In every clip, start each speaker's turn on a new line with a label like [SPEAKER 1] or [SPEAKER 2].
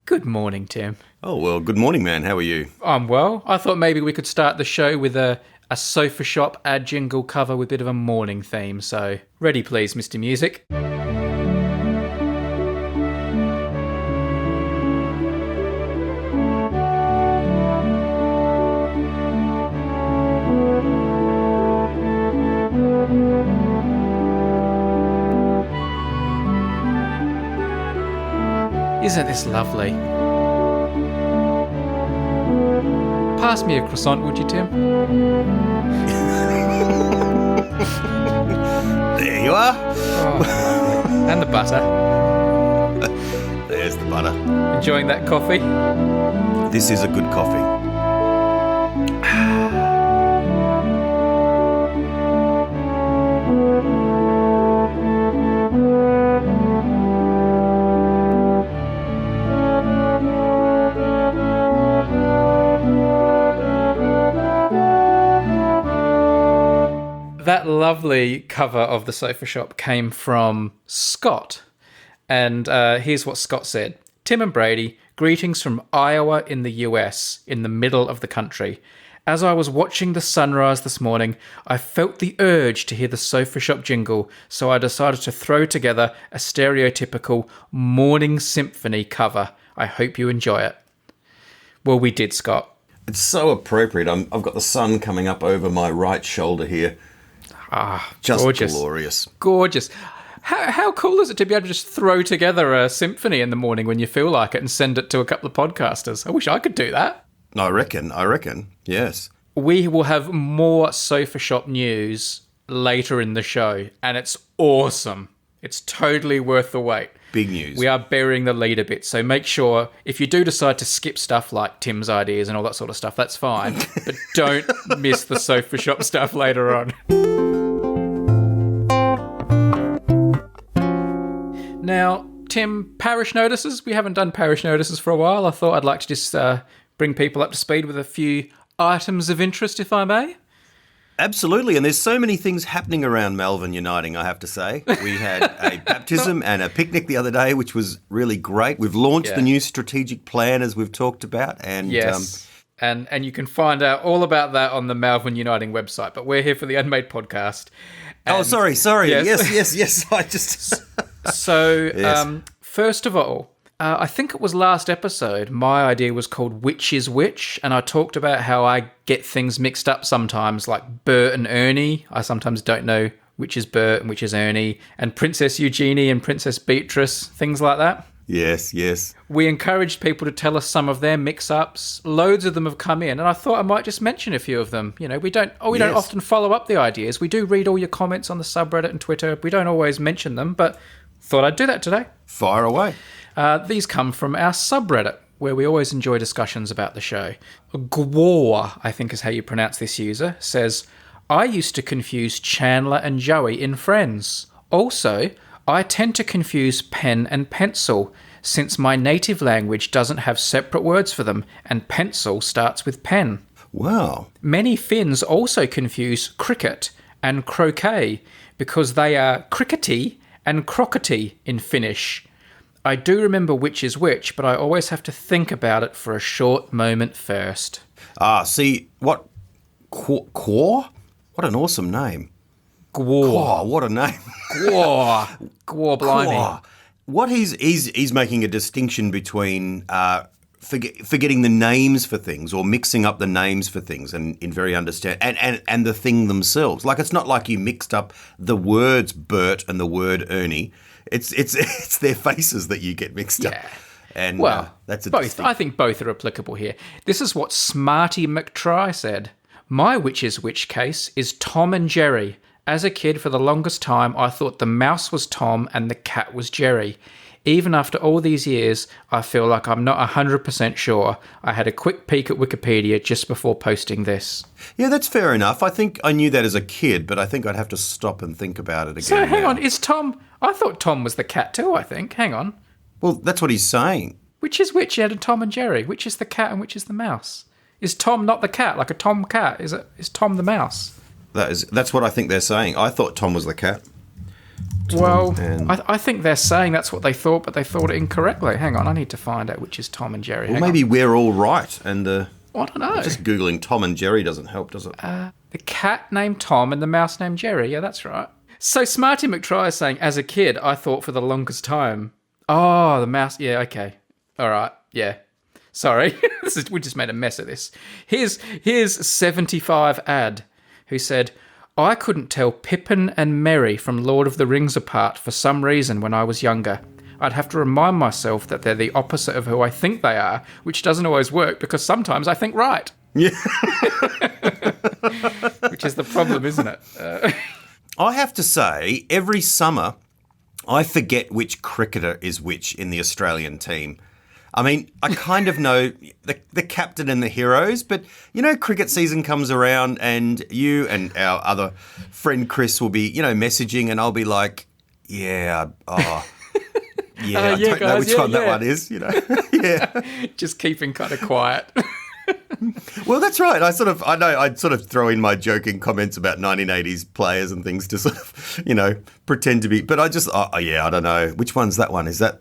[SPEAKER 1] Good morning, Tim.
[SPEAKER 2] Oh, well, good morning, man. How are you?
[SPEAKER 1] I'm well. I thought maybe we could start the show with a sofa shop ad jingle cover with a bit of a morning theme. So, ready please, Mr. Music. Isn't this lovely? Pass me a croissant, would you, Tim?
[SPEAKER 2] There you are.
[SPEAKER 1] Oh, and the butter.
[SPEAKER 2] There's the butter.
[SPEAKER 1] Enjoying that coffee?
[SPEAKER 2] This is a good coffee.
[SPEAKER 1] That lovely cover of the sofa shop came from Scott. And here's what Scott said. Tim and Brady, greetings from Iowa in the US, in the middle of the country. As I was watching the sunrise this morning, I felt the urge to hear the sofa shop jingle, so I decided to throw together a stereotypical morning symphony cover. I hope you enjoy it. Well, we did, Scott.
[SPEAKER 2] It's so appropriate. I've got the sun coming up over my right shoulder here. Just
[SPEAKER 1] gorgeous.
[SPEAKER 2] Glorious.
[SPEAKER 1] Gorgeous. How cool is it to be able to just throw together a symphony in the morning when you feel like it and send it to a couple of podcasters? I wish I could do that.
[SPEAKER 2] I reckon. Yes.
[SPEAKER 1] We will have more sofa shop news later in the show, and it's awesome. It's totally worth the wait.
[SPEAKER 2] Big news.
[SPEAKER 1] We are burying the lead a bit, so make sure, if you do decide to skip stuff like Tim's ideas and all that sort of stuff, that's fine. But don't miss the sofa shop stuff later on. Now, Tim, Parish Notices. We haven't done Parish Notices for a while. I thought I'd like to just bring people up to speed with a few items of interest, if I may.
[SPEAKER 2] Absolutely, and there's so many things happening around Melbourne Uniting, I have to say. We had a baptism and a picnic the other day, which was really great. We've launched the new strategic plan, as we've talked about. And
[SPEAKER 1] yes, and you can find out all about that on the Melbourne Uniting website. But we're here for the Unmade podcast.
[SPEAKER 2] And sorry. Yes. I just...
[SPEAKER 1] So,
[SPEAKER 2] yes.
[SPEAKER 1] First of all, I think it was last episode, my idea was called Which is Which, and I talked about how I get things mixed up sometimes, like Bert and Ernie. I sometimes don't know which is Bert and which is Ernie, and Princess Eugenie and Princess Beatrice, things like that.
[SPEAKER 2] Yes.
[SPEAKER 1] We encouraged people to tell us some of their mix-ups. Loads of them have come in, and I thought I might just mention a few of them. You know, we don't often follow up the ideas. We do read all your comments on the subreddit and Twitter. We don't always mention them, but thought I'd do that today.
[SPEAKER 2] Fire away.
[SPEAKER 1] These come from our subreddit, where we always enjoy discussions about the show. Gwar, I think is how you pronounce this user, says, I used to confuse Chandler and Joey in Friends. Also, I tend to confuse pen and pencil, since my native language doesn't have separate words for them, and pencil starts with pen.
[SPEAKER 2] Wow.
[SPEAKER 1] Many Finns also confuse cricket and croquet, because they are crickety and crockety in Finnish. I do remember which is which, but I always have to think about it for a short moment first.
[SPEAKER 2] See, what? Quor? What an awesome name.
[SPEAKER 1] Gwar.
[SPEAKER 2] What a name.
[SPEAKER 1] Gwar, blimey.
[SPEAKER 2] Quor. What he's making a distinction between forgetting the names for things or mixing up the names for things and in very understand and the thing themselves. Like, it's not like you mixed up the words Bert and the word Ernie. It's their faces that you get mixed up. And that's a
[SPEAKER 1] both. I think both are applicable here. This is what Smarty McTry said. My which is which case is Tom and Jerry. As a kid, for the longest time, I thought the mouse was Tom and the cat was Jerry. Even after all these years, I feel like I'm not 100% sure. I had a quick peek at Wikipedia just before posting this.
[SPEAKER 2] Yeah, that's fair enough. I think I knew that as a kid, but I think I'd have to stop and think about it again.
[SPEAKER 1] So hang on, is Tom... I thought Tom was the cat too, I think. Hang on.
[SPEAKER 2] Well, that's what he's saying.
[SPEAKER 1] Which is which? You had a Tom and Jerry. Which is the cat and which is the mouse? Is Tom not the cat, like a Tom cat? Is Tom the mouse?
[SPEAKER 2] That's what I think they're saying. I thought Tom was the cat.
[SPEAKER 1] Well,
[SPEAKER 2] and
[SPEAKER 1] I think they're saying that's what they thought, but they thought it incorrectly. Hang on, I need to find out which is Tom and Jerry.
[SPEAKER 2] well, maybe we're all right, and
[SPEAKER 1] I don't know.
[SPEAKER 2] just googling Tom and Jerry doesn't help, does it?
[SPEAKER 1] The cat named Tom and the mouse named Jerry. Yeah, that's right. So Smarty McTry is saying, as a kid, I thought for the longest time. Oh, the mouse. Yeah, okay. All right. Yeah. Sorry. We just made a mess of this. Here's 75 Ad, who said, I couldn't tell Pippin and Merry from Lord of the Rings apart for some reason when I was younger. I'd have to remind myself that they're the opposite of who I think they are, which doesn't always work because sometimes I think right.
[SPEAKER 2] Yeah.
[SPEAKER 1] Which is the problem, isn't it?
[SPEAKER 2] I have to say, every summer, I forget which cricketer is which in the Australian team. I mean, I kind of know the captain and the heroes, but, cricket season comes around and you and our other friend Chris will be, messaging and I'll be like, I don't know which one that one is, Yeah.
[SPEAKER 1] Just keeping kind of quiet.
[SPEAKER 2] Well, that's right. I'd sort of throw in my joking comments about 1980s players and things to sort of, pretend to be, but I just, I don't know. Which one's that one? Is that,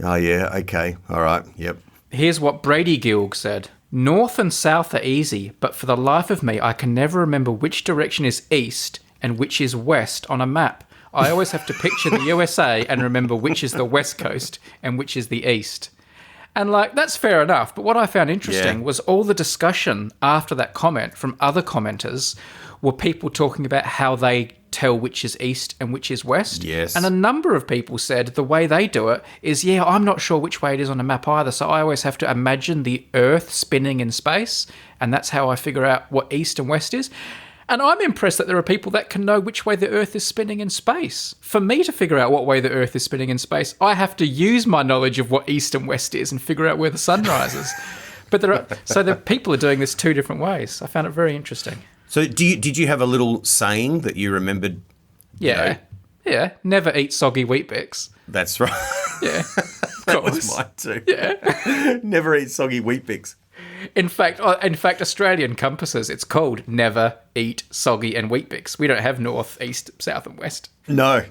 [SPEAKER 2] oh yeah, okay, all right, yep.
[SPEAKER 1] Here's what Brady Gilg said. North and south are easy, but for the life of me, I can never remember which direction is east and which is west on a map. I always have to picture the USA and remember which is the west coast and which is the east. And, that's fair enough. But what I found interesting was all the discussion after that comment from other commenters were people talking about how they tell which is east and which is west.
[SPEAKER 2] Yes.
[SPEAKER 1] And a number of people said the way they do it is, I'm not sure which way it is on a map either. So I always have to imagine the Earth spinning in space. And that's how I figure out what east and west is. And I'm impressed that there are people that can know which way the Earth is spinning in space. For me to figure out what way the Earth is spinning in space, I have to use my knowledge of what east and west is and figure out where the sun rises. But the people are doing this two different ways. I found it very interesting.
[SPEAKER 2] So did you have a little saying that you remembered?
[SPEAKER 1] Yeah. Yeah. Never eat soggy Weet-Bix.
[SPEAKER 2] That's right.
[SPEAKER 1] Yeah.
[SPEAKER 2] That was mine too.
[SPEAKER 1] Yeah.
[SPEAKER 2] Never eat soggy Weet-Bix.
[SPEAKER 1] In fact, Australian compasses, it's called Never Eat Soggy and Weet-Bix. We don't have north, east, south and west.
[SPEAKER 2] No.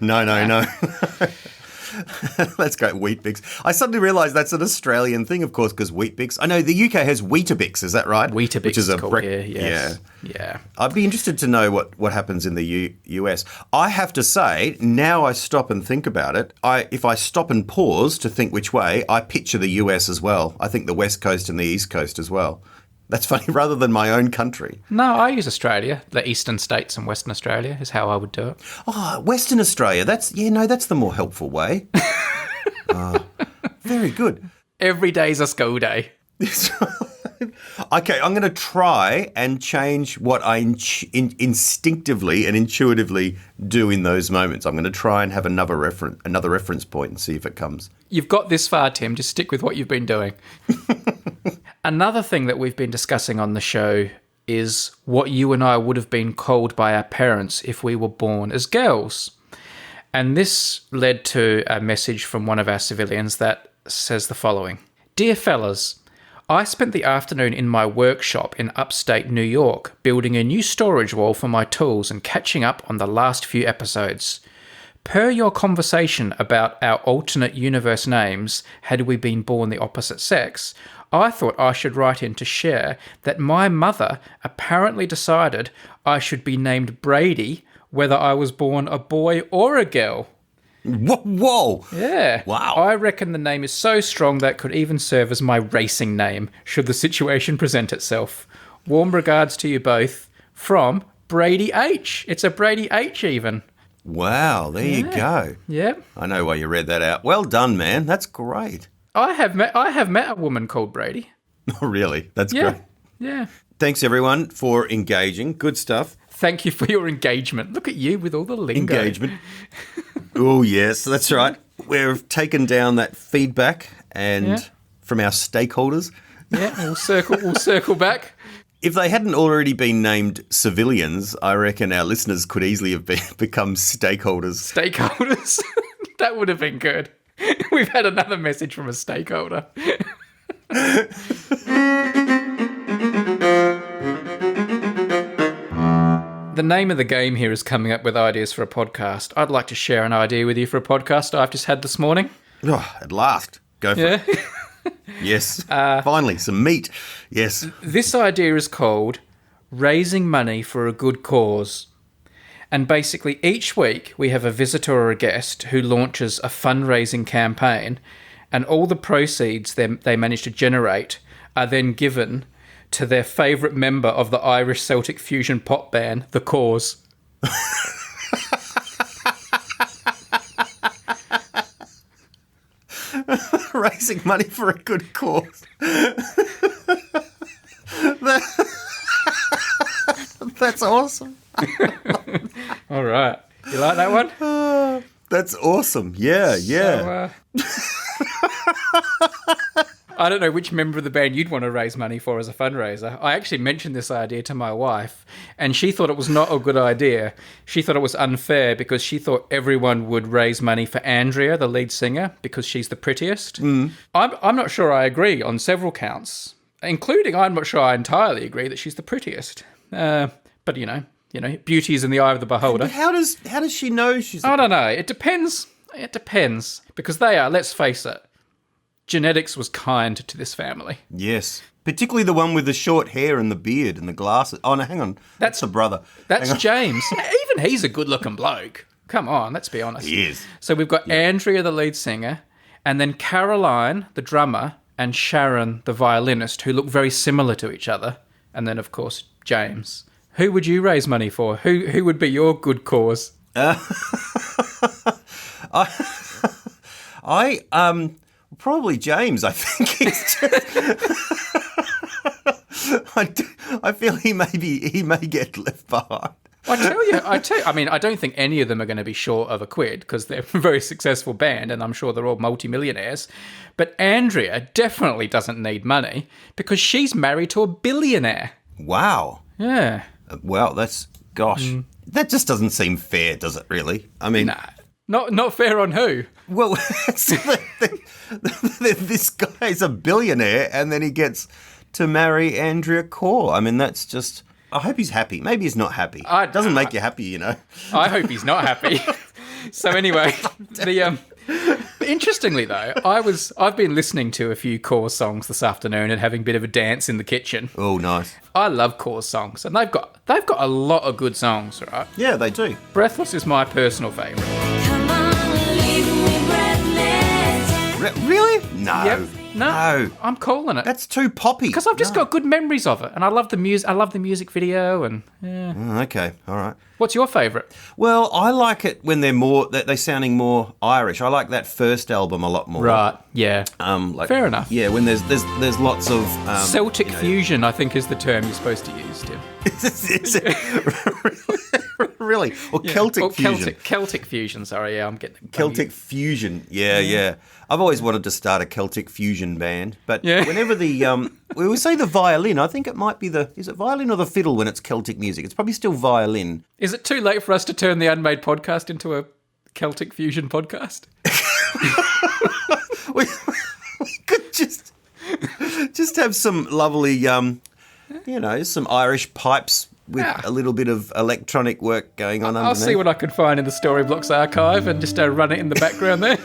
[SPEAKER 2] Let's go Weet-Bix. I suddenly realised that's an Australian thing, of course, because Weet-Bix. I know the UK has Weetabix, is that right?
[SPEAKER 1] Weetabix
[SPEAKER 2] which is
[SPEAKER 1] called here, yes.
[SPEAKER 2] Yeah. I'd be interested to know what happens in the US. I have to say, now I stop and think about it, if I stop and pause to think which way, I picture the US as well. I think the West Coast and the East Coast as well. That's funny, rather than my own country.
[SPEAKER 1] No, I use Australia. The eastern states and Western Australia is how I would do it.
[SPEAKER 2] Oh, Western Australia. That's the more helpful way. Very good.
[SPEAKER 1] Every day's a school day.
[SPEAKER 2] Okay, I'm going to try and change what I instinctively and intuitively do in those moments. I'm going to try and have another reference point and see if it comes.
[SPEAKER 1] You've got this far, Tim. Just stick with what you've been doing. Another thing that we've been discussing on the show is what you and I would have been called by our parents if we were born as girls. And this led to a message from one of our civilians that says the following. Dear fellas, I spent the afternoon in my workshop in upstate New York building a new storage wall for my tools and catching up on the last few episodes. Per your conversation about our alternate universe names, had we been born the opposite sex, I thought I should write in to share that my mother apparently decided I should be named Brady whether I was born a boy or a girl.
[SPEAKER 2] Whoa!
[SPEAKER 1] Yeah.
[SPEAKER 2] Wow.
[SPEAKER 1] I reckon the name is so strong that could even serve as my racing name should the situation present itself. Warm regards to you both from Brady H. It's a Brady H even.
[SPEAKER 2] Wow, there you go.
[SPEAKER 1] Yep.
[SPEAKER 2] I know why you read that out. Well done, man. That's great.
[SPEAKER 1] I have met a woman called Brady.
[SPEAKER 2] Oh, really? That's great.
[SPEAKER 1] Yeah.
[SPEAKER 2] Thanks, everyone, for engaging. Good stuff.
[SPEAKER 1] Thank you for your engagement. Look at you with all the lingo.
[SPEAKER 2] Engagement. Oh, yes, that's right. We've taken down that feedback and from our stakeholders.
[SPEAKER 1] Yeah, we'll circle back.
[SPEAKER 2] If they hadn't already been named civilians, I reckon our listeners could easily have become stakeholders.
[SPEAKER 1] Stakeholders? That would have been good. We've had another message from a stakeholder. The name of the game here is coming up with ideas for a podcast. I'd like to share an idea with you for a podcast I've just had this morning.
[SPEAKER 2] Oh, at last. Go for it. Yes. Finally, some meat. Yes.
[SPEAKER 1] This idea is called Raising Money for a Good Cause. And basically, each week we have a visitor or a guest who launches a fundraising campaign, and all the proceeds they manage to generate are then given to their favourite member of the Irish Celtic Fusion pop band, The Cause.
[SPEAKER 2] Raising money for a good cause. That's awesome.
[SPEAKER 1] All right. You like that one?
[SPEAKER 2] That's awesome. Yeah.
[SPEAKER 1] So, I don't know which member of the band you'd want to raise money for as a fundraiser. I actually mentioned this idea to my wife, and she thought it was not a good idea. She thought it was unfair because she thought everyone would raise money for Andrea, the lead singer, because she's the prettiest. I'm not sure I agree on several counts, including I'm not sure I entirely agree that she's the prettiest. But you know, beauty is in the eye of the beholder.
[SPEAKER 2] But how does she know she's?
[SPEAKER 1] I don't know. It depends. It depends because they are. Let's face it. Genetics was kind to this family.
[SPEAKER 2] Yes. Particularly the one with the short hair and the beard and the glasses. Oh, no, hang on. That's the brother.
[SPEAKER 1] That's James. Even he's a good-looking bloke. Come on, let's be honest.
[SPEAKER 2] He is.
[SPEAKER 1] So we've got Andrea, the lead singer, and then Caroline, the drummer, and Sharon, the violinist, who look very similar to each other. And then, of course, James. Who would you raise money for? Who would be your good cause?
[SPEAKER 2] Probably James, I think. I feel he may get left behind.
[SPEAKER 1] I mean, I don't think any of them are going to be short of a quid because they're a very successful band and I'm sure they're all multimillionaires. But Andrea definitely doesn't need money because she's married to a billionaire.
[SPEAKER 2] Wow.
[SPEAKER 1] Yeah.
[SPEAKER 2] Wow, that just doesn't seem fair, does it really? I mean...
[SPEAKER 1] Nah. Not fair on who?
[SPEAKER 2] Well, this guy's a billionaire and then he gets to marry Andrea Corr. I mean, that's just... I hope he's happy. Maybe he's not happy. It doesn't make you happy, you know.
[SPEAKER 1] I hope he's not happy. So anyway, interestingly though, I've been listening to a few Corr songs this afternoon and having a bit of a dance in the kitchen.
[SPEAKER 2] Oh, nice.
[SPEAKER 1] I love Corr songs, and they've got a lot of good songs, right?
[SPEAKER 2] Yeah, they do.
[SPEAKER 1] Breathless is my personal favourite.
[SPEAKER 3] Come on, leave me breathless.
[SPEAKER 2] Really? No.
[SPEAKER 1] Yep. No, I'm calling it.
[SPEAKER 2] That's too poppy.
[SPEAKER 1] Because I've just got good memories of it, and I love the music. I love the music video, and yeah.
[SPEAKER 2] Okay, all right.
[SPEAKER 1] What's your favourite?
[SPEAKER 2] Well, I like it when they're sounding more Irish. I like that first album a lot more.
[SPEAKER 1] Right. Yeah. Fair enough.
[SPEAKER 2] Yeah, when there's lots of
[SPEAKER 1] Celtic Fusion, I think, is the term you're supposed to use, Tim.
[SPEAKER 2] Is it? Really? Or Celtic Fusion?
[SPEAKER 1] Celtic Fusion. Sorry, yeah, I'm getting
[SPEAKER 2] Celtic Fusion. Yeah. I've always wanted to start a Celtic Fusion band, but whenever we say the violin, I think it might be is it violin or the fiddle when it's Celtic music? It's probably still violin.
[SPEAKER 1] Is it too late for us to turn the Unmade podcast into a Celtic Fusion podcast?
[SPEAKER 2] we could just have some lovely, some Irish pipes with a little bit of electronic work going on underneath.
[SPEAKER 1] I'll see what I can find in the Storyblocks archive and just run it in the background there.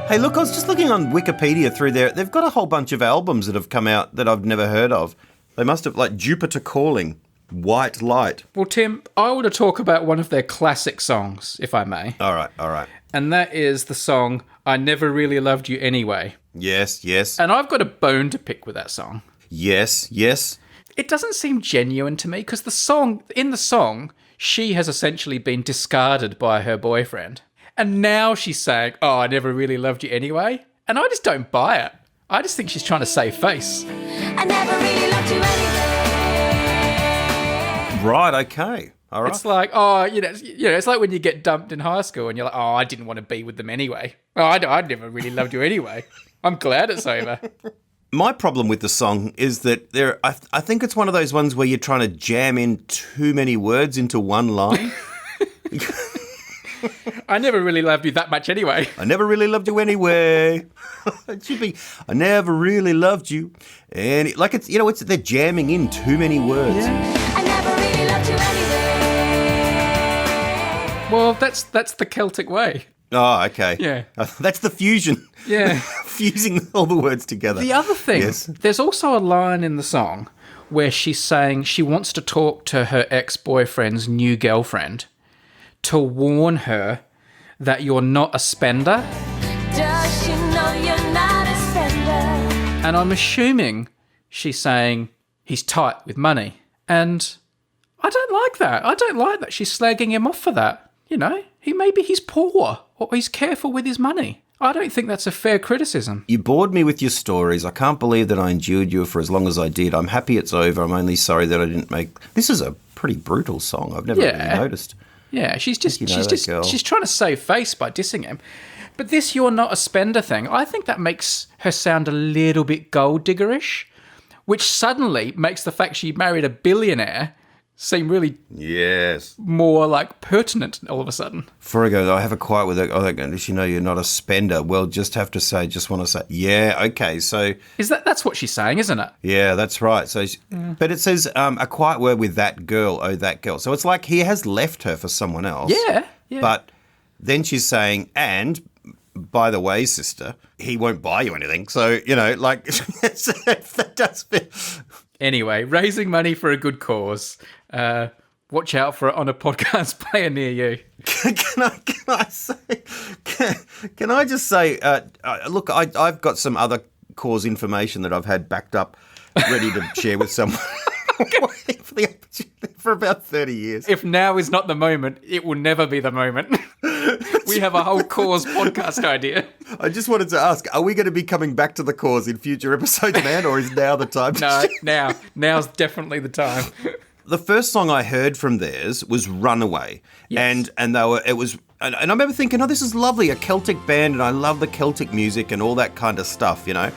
[SPEAKER 2] Hey, look, I was just looking on Wikipedia through there. They've got a whole bunch of albums that have come out that I've never heard of. They must have, like Jupiter Calling, White Light.
[SPEAKER 1] Well, Tim, I want to talk about one of their classic songs, if I may.
[SPEAKER 2] All right.
[SPEAKER 1] And that is the song, I Never Really Loved You Anyway.
[SPEAKER 2] Yes.
[SPEAKER 1] And I've got a bone to pick with that song.
[SPEAKER 2] Yes.
[SPEAKER 1] It doesn't seem genuine to me because in the song, she has essentially been discarded by her boyfriend. And now she's saying, oh, I never really loved you anyway. And I just don't buy it. I just think she's trying to save face.
[SPEAKER 3] I never really loved you anyway.
[SPEAKER 2] Right, okay. All right.
[SPEAKER 1] It's like, it's like when you get dumped in high school and you're like, oh, I didn't want to be with them anyway. Oh, I never really loved you anyway. I'm glad it's over.
[SPEAKER 2] My problem with the song is that I think it's one of those ones where you're trying to jam in too many words into one line.
[SPEAKER 1] I never really loved you that much anyway.
[SPEAKER 2] I never really loved you anyway. It should be, I never really loved you. And it's they're jamming in too many words.
[SPEAKER 3] I never really loved you anyway.
[SPEAKER 1] Well, that's the Celtic way.
[SPEAKER 2] Oh, okay.
[SPEAKER 1] Yeah.
[SPEAKER 2] That's the fusion.
[SPEAKER 1] Yeah.
[SPEAKER 2] Fusing all the words together.
[SPEAKER 1] The other thing,
[SPEAKER 2] Yes.
[SPEAKER 1] there's also a line in the song where she's saying she wants to talk to her ex-boyfriend's new girlfriend to warn her that you're not a spender.
[SPEAKER 3] Does she know you're not a spender?
[SPEAKER 1] And I'm assuming she's saying he's tight with money. And I don't like that. I don't like that she's slagging him off for that. You know, maybe he's poor or he's careful with his money. I don't think that's a fair criticism.
[SPEAKER 2] You bored me with your stories. I can't believe that I endured you for as long as I did. I'm happy it's over. I'm only sorry that I didn't make... This is a pretty brutal song. I've never really noticed.
[SPEAKER 1] Yeah, she's
[SPEAKER 2] girl.
[SPEAKER 1] she's trying to save face by dissing him. But this "you're not a spender" thing, I think that makes her sound a little bit gold diggerish, which suddenly makes the fact she married a billionaire seem really more like pertinent all of a sudden.
[SPEAKER 2] Before I go, I have a quote with does she know you're not a spender? Well, just want to say, yeah, okay, so...
[SPEAKER 1] That's what she's saying, isn't it?
[SPEAKER 2] Yeah, that's right. So, But it says a quiet word with that girl, oh, that girl. So it's like he has left her for someone else.
[SPEAKER 1] Yeah.
[SPEAKER 2] But then she's saying, and... by the way, sister, he won't buy you anything. So, that does fit.
[SPEAKER 1] Anyway, raising money for a good cause. Watch out for it on a podcast player near you.
[SPEAKER 2] Can I just say, look, I've got some other cause information that I've had backed up, ready to share with someone. Waiting for the opportunity for about 30 years.
[SPEAKER 1] If now is not the moment, it will never be the moment. We have a whole cause podcast idea.
[SPEAKER 2] I just wanted to ask, are we going to be coming back to the cause in future episodes, man, or is now the time?
[SPEAKER 1] No, now's definitely the time.
[SPEAKER 2] The first song I heard from theirs was Runaway.
[SPEAKER 1] Yes.
[SPEAKER 2] And I remember thinking, oh, this is lovely, a Celtic band, and I love the Celtic music and all that kind of stuff, you know.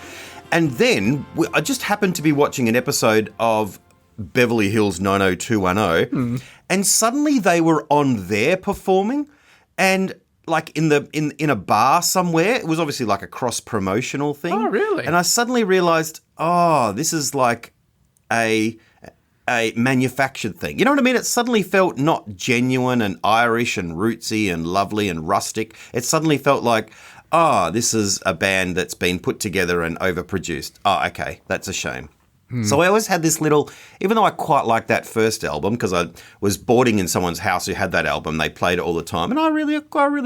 [SPEAKER 2] And then I just happened to be watching an episode of Beverly Hills 90210, and suddenly they were on there performing, and like in a bar somewhere. It was obviously like a cross-promotional thing.
[SPEAKER 1] Oh, really?
[SPEAKER 2] And I suddenly realised, oh, this is like a manufactured thing. You know what I mean? It suddenly felt not genuine and Irish and rootsy and lovely and rustic. It suddenly felt like, oh, this is a band that's been put together and overproduced. Oh, okay, that's a shame. So I always had this little, even though I quite liked that first album, because I was boarding in someone's house who had that album, they played it all the time, and I really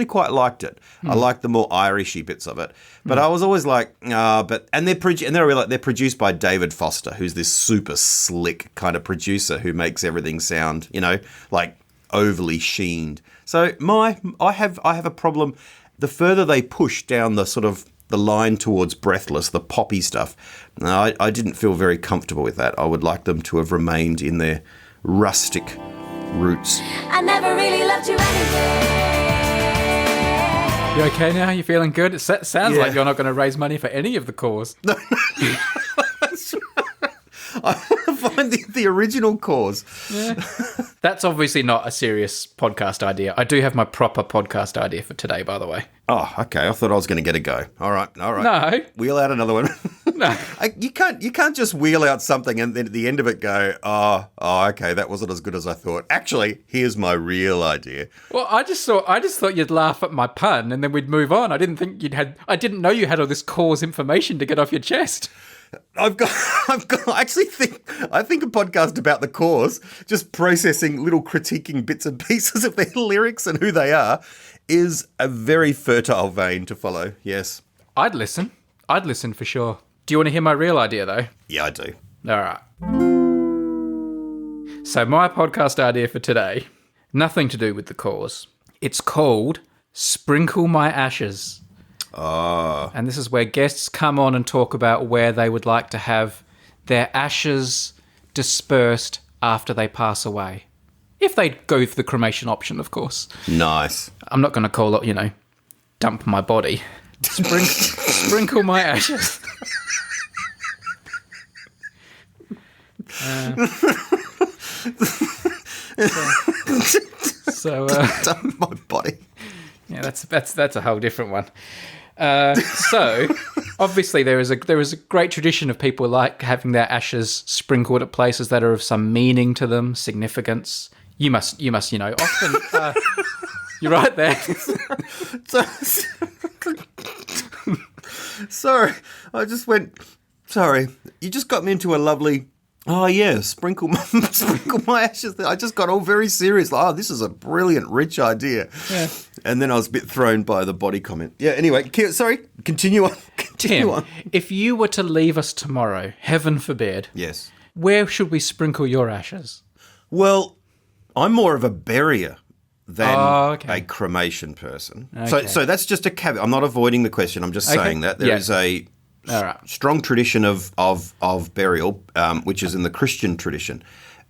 [SPEAKER 2] quite liked it. I liked the more Irishy bits of it, but I was always like, they're produced by David Foster, who's this super slick kind of producer who makes everything sound, like overly sheened. So I have a problem. The further they push down the sort of the line towards Breathless, the poppy stuff, I didn't feel very comfortable with that. I would like them to have remained in their rustic roots.
[SPEAKER 3] I never really loved you anyway.
[SPEAKER 1] You okay now? You feeling good? It sounds like you're not going to raise money for any of the cause.
[SPEAKER 2] No. I want to find the original cause.
[SPEAKER 1] Yeah. That's obviously not a serious podcast idea. I do have my proper podcast idea for today, by the way.
[SPEAKER 2] Oh, okay. I thought I was going to get a go. All right.
[SPEAKER 1] No.
[SPEAKER 2] Wheel out another one.
[SPEAKER 1] No.
[SPEAKER 2] You can't just wheel out something and then at the end of it go, oh, okay, that wasn't as good as I thought. Actually, here's my real idea.
[SPEAKER 1] Well, I just thought you'd laugh at my pun and then we'd move on. I didn't know you had all this cause information to get off your chest.
[SPEAKER 2] I think a podcast about the cause, just processing little critiquing bits and pieces of their lyrics and who they are, is a very fertile vein to follow. Yes.
[SPEAKER 1] I'd listen for sure. Do you want to hear my real idea though?
[SPEAKER 2] Yeah, I do.
[SPEAKER 1] All right. So my podcast idea for today, nothing to do with the cause. It's called Sprinkle My Ashes.
[SPEAKER 2] Oh.
[SPEAKER 1] And this is where guests come on and talk about where they would like to have their ashes dispersed after they pass away. If they go for the cremation option, of course.
[SPEAKER 2] Nice.
[SPEAKER 1] I'm not going to call it, dump my body. Sprinkle my ashes.
[SPEAKER 2] Dump my body.
[SPEAKER 1] Yeah, that's a whole different one. So, obviously, there is a great tradition of people like having their ashes sprinkled at places that are of some meaning to them, significance. You must, often. You're right there.
[SPEAKER 2] Sorry, I just went. Sorry, you just got me into a lovely. Oh yeah, sprinkle my ashes. I just got all very serious. Like, this is a brilliant, rich idea.
[SPEAKER 1] Yeah.
[SPEAKER 2] And then I was a bit thrown by the body comment. Yeah. Anyway, sorry. Continue on.
[SPEAKER 1] Tim, if you were to leave us tomorrow, heaven forbid.
[SPEAKER 2] Yes.
[SPEAKER 1] Where should we sprinkle your ashes?
[SPEAKER 2] Well, I'm more of a burier than
[SPEAKER 1] okay.
[SPEAKER 2] a cremation person.
[SPEAKER 1] Okay.
[SPEAKER 2] So that's just a caveat. I'm not avoiding the question. I'm just saying that there is a strong tradition of burial, which is in the Christian tradition.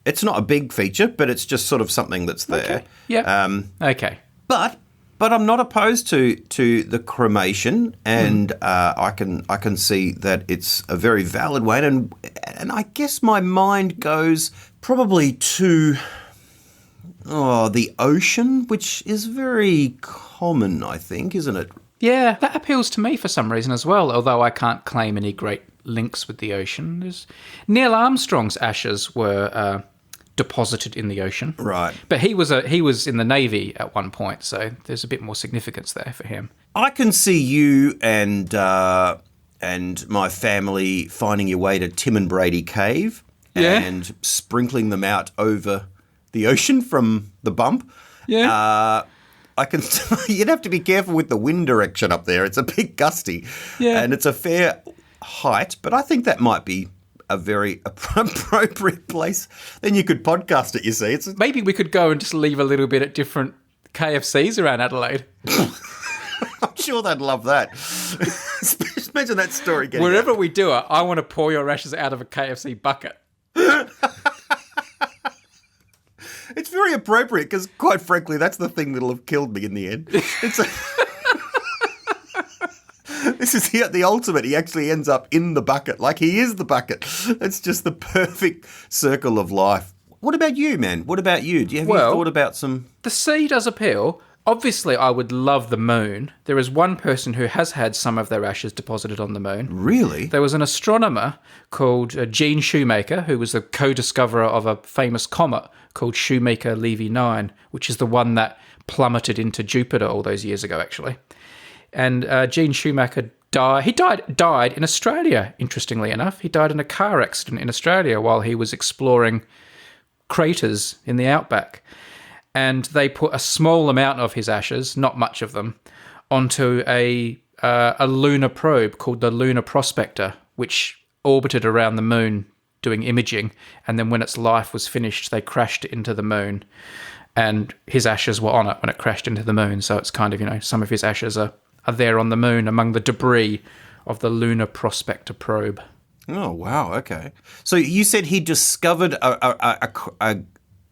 [SPEAKER 2] It's not a big feature, but it's just sort of something that's there.
[SPEAKER 1] Okay. Yeah.
[SPEAKER 2] Okay. But I'm not opposed to the cremation, and I can see that it's a very valid way. And I guess my mind goes probably to the ocean, which is very common, I think, isn't it?
[SPEAKER 1] Yeah, that appeals to me for some reason as well, although I can't claim any great links with the ocean. Neil Armstrong's ashes were deposited in the ocean.
[SPEAKER 2] Right.
[SPEAKER 1] But he was in the Navy at one point, so there's a bit more significance there for him.
[SPEAKER 2] I can see you and my family finding your way to Tim and Brady Cave and sprinkling them out over the ocean from the bump.
[SPEAKER 1] Yeah.
[SPEAKER 2] You'd have to be careful with the wind direction up there. It's a bit gusty. Yeah. And it's a fair height, but I think that might be a very appropriate place. Then you could podcast it, you see.
[SPEAKER 1] Maybe we could go and just leave a little bit at different KFCs around Adelaide.
[SPEAKER 2] I'm sure they'd love that. Imagine that story getting
[SPEAKER 1] Wherever
[SPEAKER 2] out.
[SPEAKER 1] we do it, I want to pour your ashes out of a KFC bucket.
[SPEAKER 2] It's very appropriate because, quite frankly, that's the thing that'll have killed me in the end. This is the ultimate. He actually ends up in the bucket. Like, he is the bucket. It's just the perfect circle of life. What about you, man? What about you? Have you thought about some...
[SPEAKER 1] The sea does appeal. Obviously, I would love the moon. There is one person who has had some of their ashes deposited on the moon.
[SPEAKER 2] Really?
[SPEAKER 1] There was an astronomer called Gene Shoemaker, who was the co-discoverer of a famous comet called Shoemaker-Levy 9, which is the one that plummeted into Jupiter all those years ago, actually. And Gene Shoemaker died. He died in Australia, interestingly enough. He died in a car accident in Australia while he was exploring craters in the outback. And they put a small amount of his ashes, not much of them, onto a lunar probe called the Lunar Prospector, which orbited around the moon doing imaging. And then when its life was finished, they crashed it into the moon. And his ashes were on it when it crashed into the moon. So it's kind of, some of his ashes are there on the moon among the debris of the Lunar Prospector probe.
[SPEAKER 2] Oh, wow. Okay. So you said he discovered an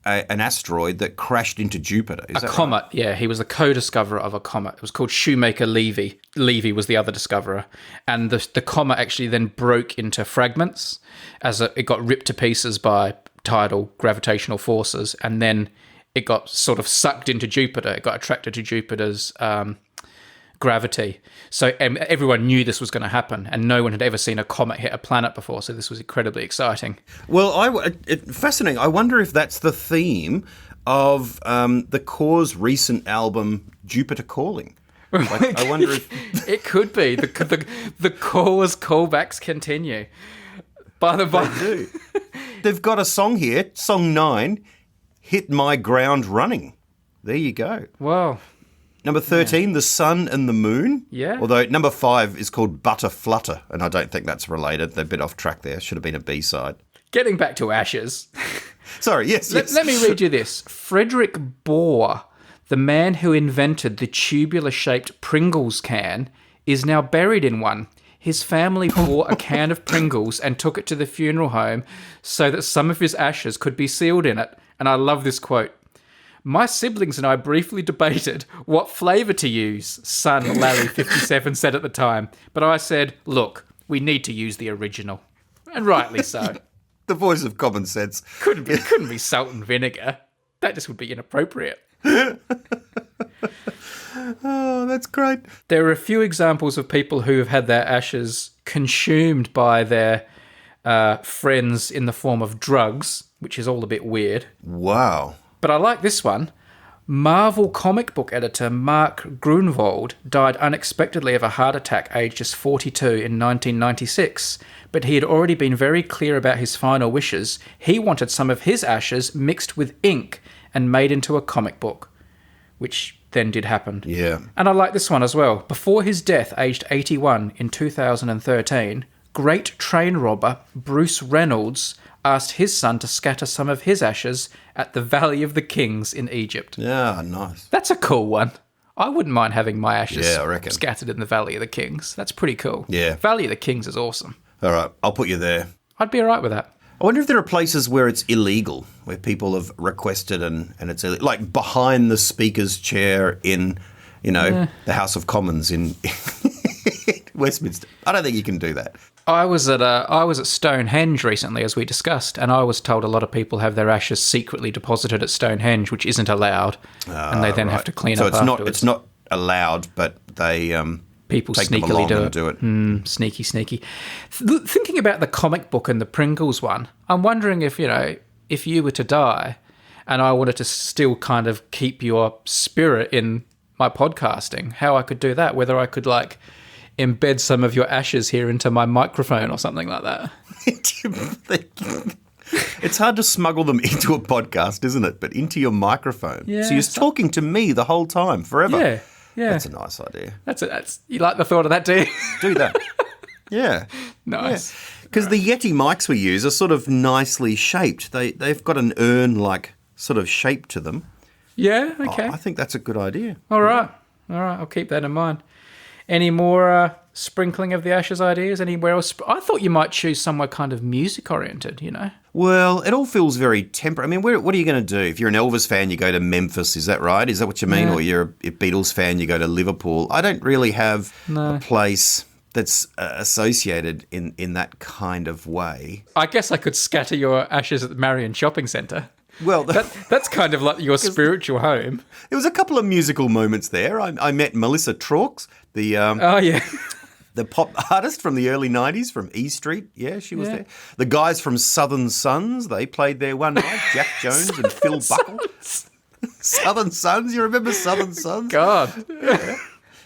[SPEAKER 2] asteroid that crashed into Jupiter. Is that a comet,
[SPEAKER 1] right? Yeah. He was the co-discoverer of a comet. It was called Shoemaker-Levy. Levy was the other discoverer. And the comet actually then broke into fragments as it got ripped to pieces by tidal gravitational forces. And then it got sort of sucked into Jupiter. It got attracted to Jupiter's gravity. So everyone knew this was going to happen, and no one had ever seen a comet hit a planet before, so this was incredibly exciting.
[SPEAKER 2] Well, fascinating. I wonder if that's the theme of the Corrs' recent album, Jupiter Calling. I wonder if...
[SPEAKER 1] It could be. The Corrs' callbacks continue. By the way...
[SPEAKER 2] They do. They've got a song here, song 9, Hit My Ground Running. There you go.
[SPEAKER 1] Wow.
[SPEAKER 2] Number 13, The Sun and the Moon.
[SPEAKER 1] Yeah.
[SPEAKER 2] Although number 5 is called Butter Flutter, and I don't think that's related. They're a bit off track there. Should have been a B-side.
[SPEAKER 1] Getting back to ashes.
[SPEAKER 2] Sorry, yes.
[SPEAKER 1] Let me read you this. Frederick Bohr, the man who invented the tubular-shaped Pringles can, is now buried in one. His family bought a can of Pringles and took it to the funeral home so that some of his ashes could be sealed in it. And I love this quote. My siblings and I briefly debated what flavour to use, son Larry, 57, said at the time. But I said, look, we need to use the original. And rightly so.
[SPEAKER 2] The voice of common sense.
[SPEAKER 1] Couldn't be salt and vinegar. That just would be inappropriate.
[SPEAKER 2] Oh, that's great.
[SPEAKER 1] There are a few examples of people who have had their ashes consumed by their friends in the form of drugs, which is all a bit weird.
[SPEAKER 2] Wow.
[SPEAKER 1] But I like this one. Marvel comic book editor Mark Grunwald died unexpectedly of a heart attack aged just 42 in 1996, but he had already been very clear about his final wishes. He wanted some of his ashes mixed with ink and made into a comic book, which then did happen.
[SPEAKER 2] Yeah.
[SPEAKER 1] And I like this one as well. Before his death, aged 81 in 2013, great train robber Bruce Reynolds asked his son to scatter some of his ashes at the Valley of the Kings in Egypt.
[SPEAKER 2] Yeah, nice.
[SPEAKER 1] That's a cool one. I wouldn't mind having my ashes
[SPEAKER 2] Yeah, I reckon.
[SPEAKER 1] scattered in the Valley of the Kings. That's pretty cool.
[SPEAKER 2] Yeah.
[SPEAKER 1] Valley of the Kings is awesome.
[SPEAKER 2] All right, I'll put you there.
[SPEAKER 1] I'd be all right with that.
[SPEAKER 2] I wonder if there are places where it's illegal, where people have requested and it's illegal. Like behind the Speaker's chair in, the House of Commons in Westminster. I don't think you can do that.
[SPEAKER 1] I was at Stonehenge recently, as we discussed, and I was told a lot of people have their ashes secretly deposited at Stonehenge, which isn't allowed, and they then have to clean up afterwards.
[SPEAKER 2] So it's not allowed, but they
[SPEAKER 1] people
[SPEAKER 2] take them
[SPEAKER 1] sneakily
[SPEAKER 2] along
[SPEAKER 1] do
[SPEAKER 2] and do it.
[SPEAKER 1] Sneaky. Thinking about the comic book and the Pringles one, I'm wondering if you were to die, and I wanted to still kind of keep your spirit in my podcasting, how I could do that. Whether I could embed some of your ashes here into my microphone or something like that.
[SPEAKER 2] It's hard to smuggle them into a podcast, isn't it? But into your microphone.
[SPEAKER 1] Yeah,
[SPEAKER 2] so you're talking to me the whole time, forever.
[SPEAKER 1] Yeah.
[SPEAKER 2] That's a nice idea.
[SPEAKER 1] That's you like the thought of that, do you?
[SPEAKER 2] Do that. Yeah.
[SPEAKER 1] Nice.
[SPEAKER 2] Because the Yeti mics we use are sort of nicely shaped. They've got an urn-like sort of shape to them.
[SPEAKER 1] Yeah, okay.
[SPEAKER 2] I think that's a good idea.
[SPEAKER 1] All right, I'll keep that in mind. Any more sprinkling of the ashes ideas? Anywhere else? I thought you might choose somewhere kind of music-oriented,
[SPEAKER 2] Well, it all feels very temporary. I mean, what are you going to do? If you're an Elvis fan, you go to Memphis. Is that right? Is that what you mean?
[SPEAKER 1] Yeah.
[SPEAKER 2] Or you're a Beatles fan, you go to Liverpool. I don't really have a place that's associated in that kind of way.
[SPEAKER 1] I guess I could scatter your ashes at the Marion Shopping Centre.
[SPEAKER 2] Well,
[SPEAKER 1] That's kind of like your spiritual home.
[SPEAKER 2] there was a couple of musical moments there. I met Melissa Traux, the
[SPEAKER 1] Oh, yeah.
[SPEAKER 2] the pop artist from the early 90s from E Street. Yeah, she was there. The guys from Southern Sons, they played there one night. Jack Jones and Phil Buckle. Southern Sons, you remember Southern Sons?
[SPEAKER 1] God.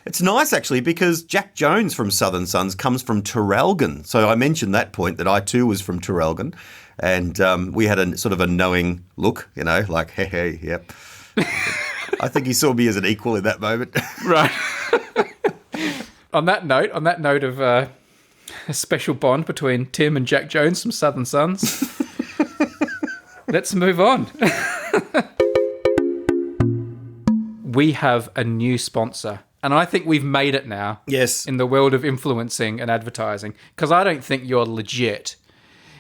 [SPEAKER 2] It's nice, actually, because Jack Jones from Southern Sons comes from Traralgon. So I mentioned that point, that I too was from Traralgon. And we had a sort of a knowing look, like, hey, yep. I think he saw me as an equal in that moment.
[SPEAKER 1] Right. On that note of a special bond between Tim and Jack Jones from Southern Sons, let's move on. We have a new sponsor, and I think we've made it now.
[SPEAKER 2] Yes.
[SPEAKER 1] In the world of influencing and advertising, because I don't think you're legit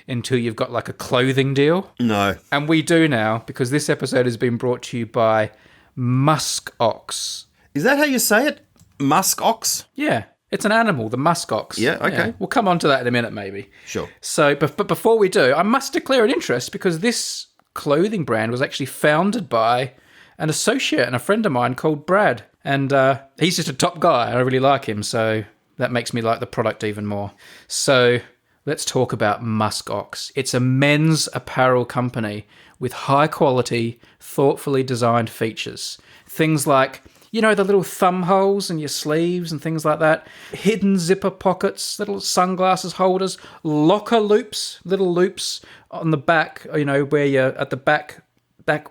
[SPEAKER 1] until you've got a clothing deal.
[SPEAKER 2] No.
[SPEAKER 1] And we do now, because this episode has been brought to you by Musk Ox.
[SPEAKER 2] Is that how you say it? Musk ox?
[SPEAKER 1] Yeah, it's an animal, the musk ox.
[SPEAKER 2] Yeah, okay.
[SPEAKER 1] We'll come on to that in a minute, maybe.
[SPEAKER 2] Sure.
[SPEAKER 1] So, but before we do, I must declare an interest, because this clothing brand was actually founded by an associate and a friend of mine called Brad. And he's just a top guy. I really like him, so that makes me like the product even more. So let's talk about Musk Ox. It's a men's apparel company with high quality, thoughtfully designed features. Things like, the little thumb holes in your sleeves and things like that. Hidden zipper pockets, little sunglasses holders, locker loops, little loops on the back, where you're at the back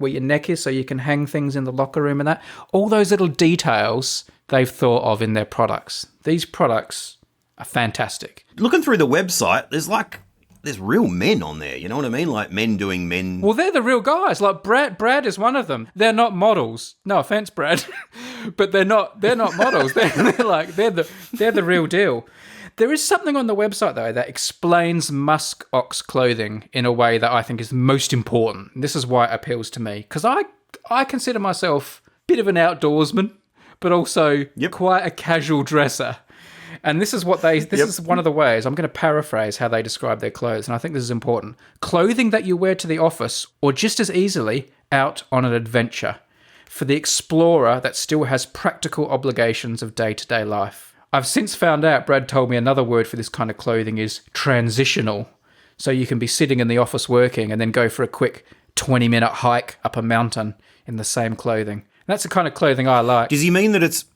[SPEAKER 1] where your neck is, so you can hang things in the locker room and that. All those little details they've thought of in their products. These products are fantastic.
[SPEAKER 2] Looking through the website, there's real men on there. You know what I mean? Like men doing men.
[SPEAKER 1] Well, they're the real guys. Like Brad is one of them. They're not models. No offense, Brad, but they're not models. They're the real deal. There is something on the website though that explains Musk Ox clothing in a way that I think is most important. This is why it appeals to me, because I consider myself a bit of an outdoorsman, but also quite a casual dresser. And this is is one of the ways, I'm going to paraphrase how they describe their clothes, and I think this is important. Clothing that you wear to the office, or just as easily out on an adventure. for the explorer that still has practical obligations of day-to-day life. I've since found out, Brad told me another word for this kind of clothing is transitional. So you can be sitting in the office working and then go for a quick 20-minute hike up a mountain in the same clothing. That's the kind of clothing I like.
[SPEAKER 2] Does he mean that it's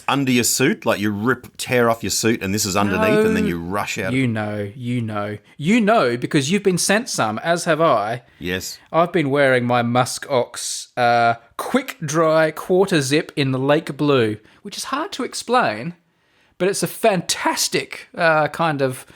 [SPEAKER 2] under your suit? Like you tear off your suit and this is underneath and then you rush out?
[SPEAKER 1] You know because you've been sent some, as have I.
[SPEAKER 2] Yes.
[SPEAKER 1] I've been wearing my Musk Ox quick dry quarter zip in the lake blue, which is hard to explain, but it's a fantastic kind of,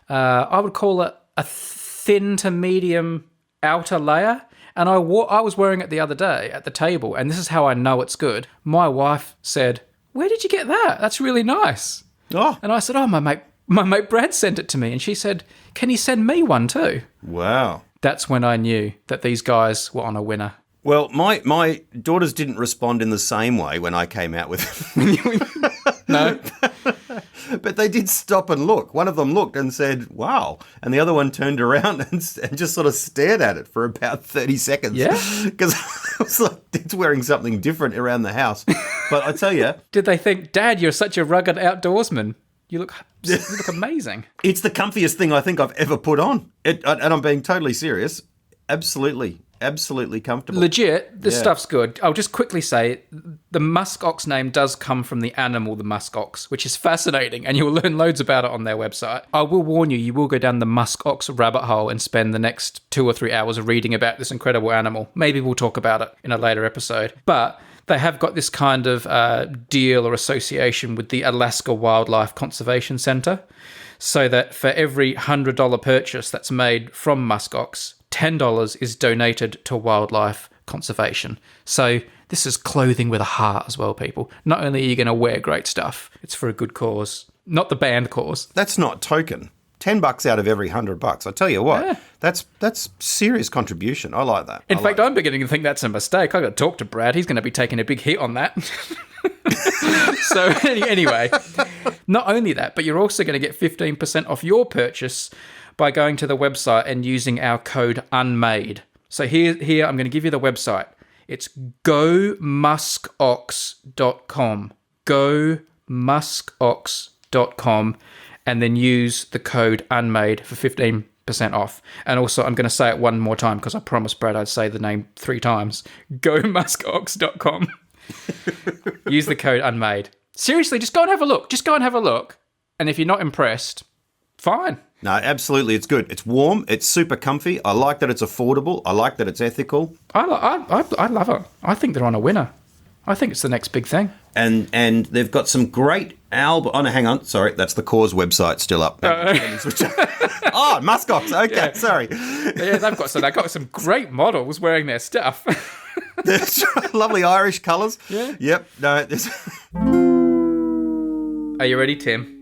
[SPEAKER 1] I would call it a thin to medium outer layer. And I was wearing it the other day at the table, and this is how I know it's good. My wife said, "Where did you get that? That's really nice."
[SPEAKER 2] Oh.
[SPEAKER 1] And I said, "Oh, my mate Brad sent it to me." And she said, "Can you send me one too?"
[SPEAKER 2] Wow.
[SPEAKER 1] That's when I knew that these guys were on a winner.
[SPEAKER 2] Well, my daughters didn't respond in the same way when I came out with it.
[SPEAKER 1] No?
[SPEAKER 2] But they did stop and look. One of them looked and said, "Wow." And the other one turned around and just sort of stared at it for about 30 seconds.
[SPEAKER 1] Yeah?
[SPEAKER 2] Because I was like, it's wearing something different around the house. But I tell you,
[SPEAKER 1] Did they think, "Dad, you're such a rugged outdoorsman. You look amazing."
[SPEAKER 2] it's the comfiest thing I think I've ever put on. And I'm being totally serious. Absolutely comfortable.
[SPEAKER 1] Legit, this
[SPEAKER 2] Yeah.
[SPEAKER 1] stuff's good. I'll just quickly say, the musk ox name does come from the animal, the musk ox, which is fascinating, and you'll learn loads about it on their website. I will warn you, you will go down the musk ox rabbit hole and spend the next 2 or 3 hours reading about this incredible animal. Maybe we'll talk about it in a later episode. But they have got this kind of deal or association with the Alaska Wildlife Conservation Center, so that for every $100 purchase that's made from muskox, $10 is donated to wildlife conservation. So this is clothing with a heart as well, people. Not only are you going to wear great stuff, it's for a good cause. Not the band cause.
[SPEAKER 2] That's not token. $10 out of every $100. I tell you what,
[SPEAKER 1] Yeah.
[SPEAKER 2] that's serious contribution. I like that.
[SPEAKER 1] In fact, I'm beginning to think that's a mistake. I've got to talk to Brad. He's going to be taking a big hit on that. So anyway, not only that, but you're also going to get 15% off your purchase by going to the website and using our code Unmade. So here I'm going to give you the website. It's gomuskox.com. Gomuskox.com, and then use the code Unmade for 15% off. And also, I'm going to say it one more time because I promised Brad I'd say the name 3 times. Gomuskox.com. Use the code Unmade. Seriously, just go and have a look. Just go and have a look. And if you're not impressed, fine.
[SPEAKER 2] No, absolutely, it's good. It's warm. It's super comfy. I like that it's affordable. I like that it's ethical.
[SPEAKER 1] I love it. I think they're on a winner. I think it's the next big thing.
[SPEAKER 2] And they've got some great album. Oh, no, hang on. Sorry, that's the Cause website still up. Oh, Muskox. Okay,
[SPEAKER 1] Yeah.
[SPEAKER 2] sorry.
[SPEAKER 1] Yeah, they've got some great models wearing their stuff.
[SPEAKER 2] That's right. Lovely Irish colours.
[SPEAKER 1] Yeah.
[SPEAKER 2] Yep. No.
[SPEAKER 1] Are you ready, Tim?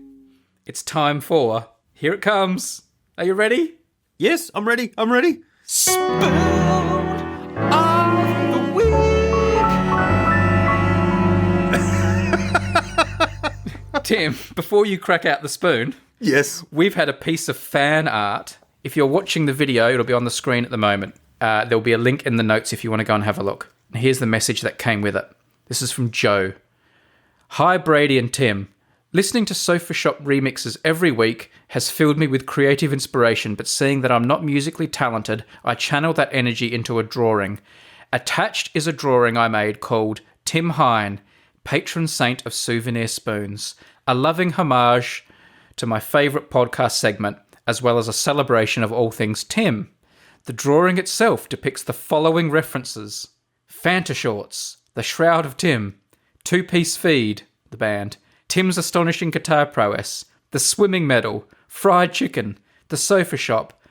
[SPEAKER 1] It's time for... Here it comes. Are you ready?
[SPEAKER 2] Yes, I'm ready. I'm ready.
[SPEAKER 1] Spoon of the week. Tim, before you crack out the spoon,
[SPEAKER 2] Yes.
[SPEAKER 1] we've had a piece of fan art. If you're watching the video, it'll be on the screen at the moment. There'll be a link in the notes if you want to go and have a look. And here's the message that came with it. This is from Joe. Hi, Brady and Tim. Listening to Sofa Shop remixes every week has filled me with creative inspiration, but seeing that I'm not musically talented, I channel that energy into a drawing. Attached is a drawing I made called Tim Hine, patron saint of souvenir spoons, a loving homage to my favourite podcast segment, as well as a celebration of all things Tim. The drawing itself depicts the following references: Fanta Shorts, The Shroud of Tim, Two Piece Feed, the band, Tim's astonishing guitar prowess, the swimming medal, fried chicken, the sofa shop,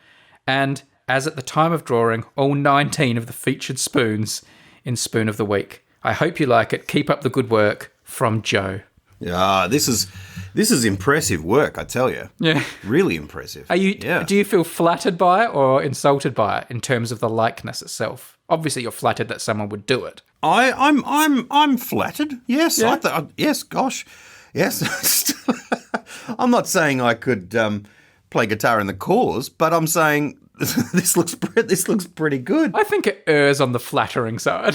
[SPEAKER 1] and, as at the time of drawing, all 19 of the featured spoons in Spoon of the Week. I hope you like it. Keep up the good work. From Joe.
[SPEAKER 2] Yeah, this is impressive work, I tell you.
[SPEAKER 1] Yeah.
[SPEAKER 2] Really impressive. Yeah.
[SPEAKER 1] Do you feel flattered by it or insulted by it in terms of the likeness itself? Obviously, you're flattered that someone would do it.
[SPEAKER 2] I'm flattered. Yes.
[SPEAKER 1] Yeah.
[SPEAKER 2] Yes. Gosh. Yes. I'm not saying I could play guitar in the Cause, but I'm saying this looks pretty good.
[SPEAKER 1] I think it errs on the flattering side.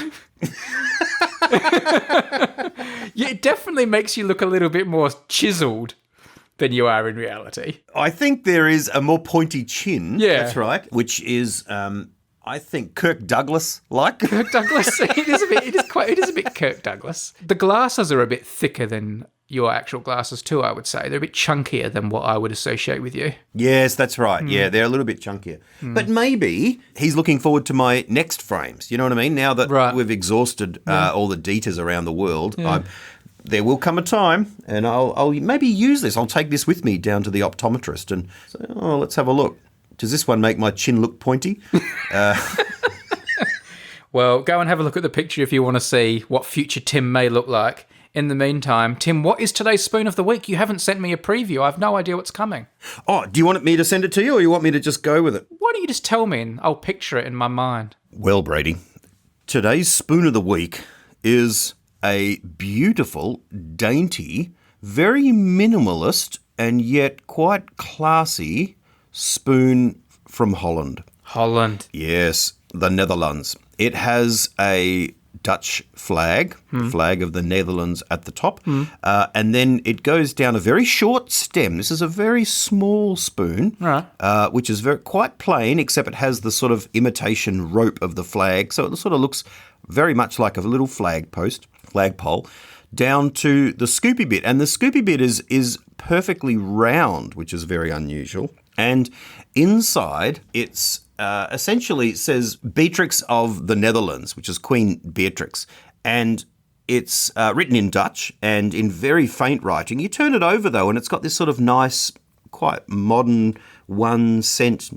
[SPEAKER 1] Yeah, it definitely makes you look a little bit more chiseled than you are in reality.
[SPEAKER 2] I think there is a more pointy chin.
[SPEAKER 1] Yeah.
[SPEAKER 2] That's right. Which is, I think, Kirk Douglas-like.
[SPEAKER 1] Kirk Douglas. It is a bit Kirk Douglas. The glasses are a bit thicker than your actual glasses too, I would say. They're a bit chunkier than what I would associate with you.
[SPEAKER 2] Yes, that's right. Yeah, they're a little bit chunkier. But maybe he's looking forward to my next frames. You know what I mean? Now that we've exhausted all the detas around the world, there will come a time, and I'll maybe use this. I'll take this with me down to the optometrist and say, oh, let's have a look. Does this one make my chin look pointy?
[SPEAKER 1] Well, go and have a look at the picture if you want to see what future Tim may look like. In the meantime, Tim, what is today's spoon of the week? You haven't sent me a preview. I have no idea what's coming.
[SPEAKER 2] Oh, do you want me to send it to you, or you want me to just go with it?
[SPEAKER 1] Why don't you just tell me and I'll picture it in my mind.
[SPEAKER 2] Well, Brady, today's spoon of the week is a beautiful, dainty, very minimalist, and yet quite classy spoon from Holland.
[SPEAKER 1] Holland.
[SPEAKER 2] Yes, the Netherlands. It has a Dutch flag, flag of the Netherlands at the top, and then it goes down a very short stem. This is a very small spoon, which is quite plain, except it has the sort of imitation rope of the flag, so it sort of looks very much like a little flagpole, down to the scoopy bit. And the scoopy bit is perfectly round, which is very unusual. And inside, it's essentially says Beatrix of the Netherlands, which is Queen Beatrix. And it's written in Dutch and in very faint writing. You turn it over, though, and it's got this sort of nice, quite modern 1 cent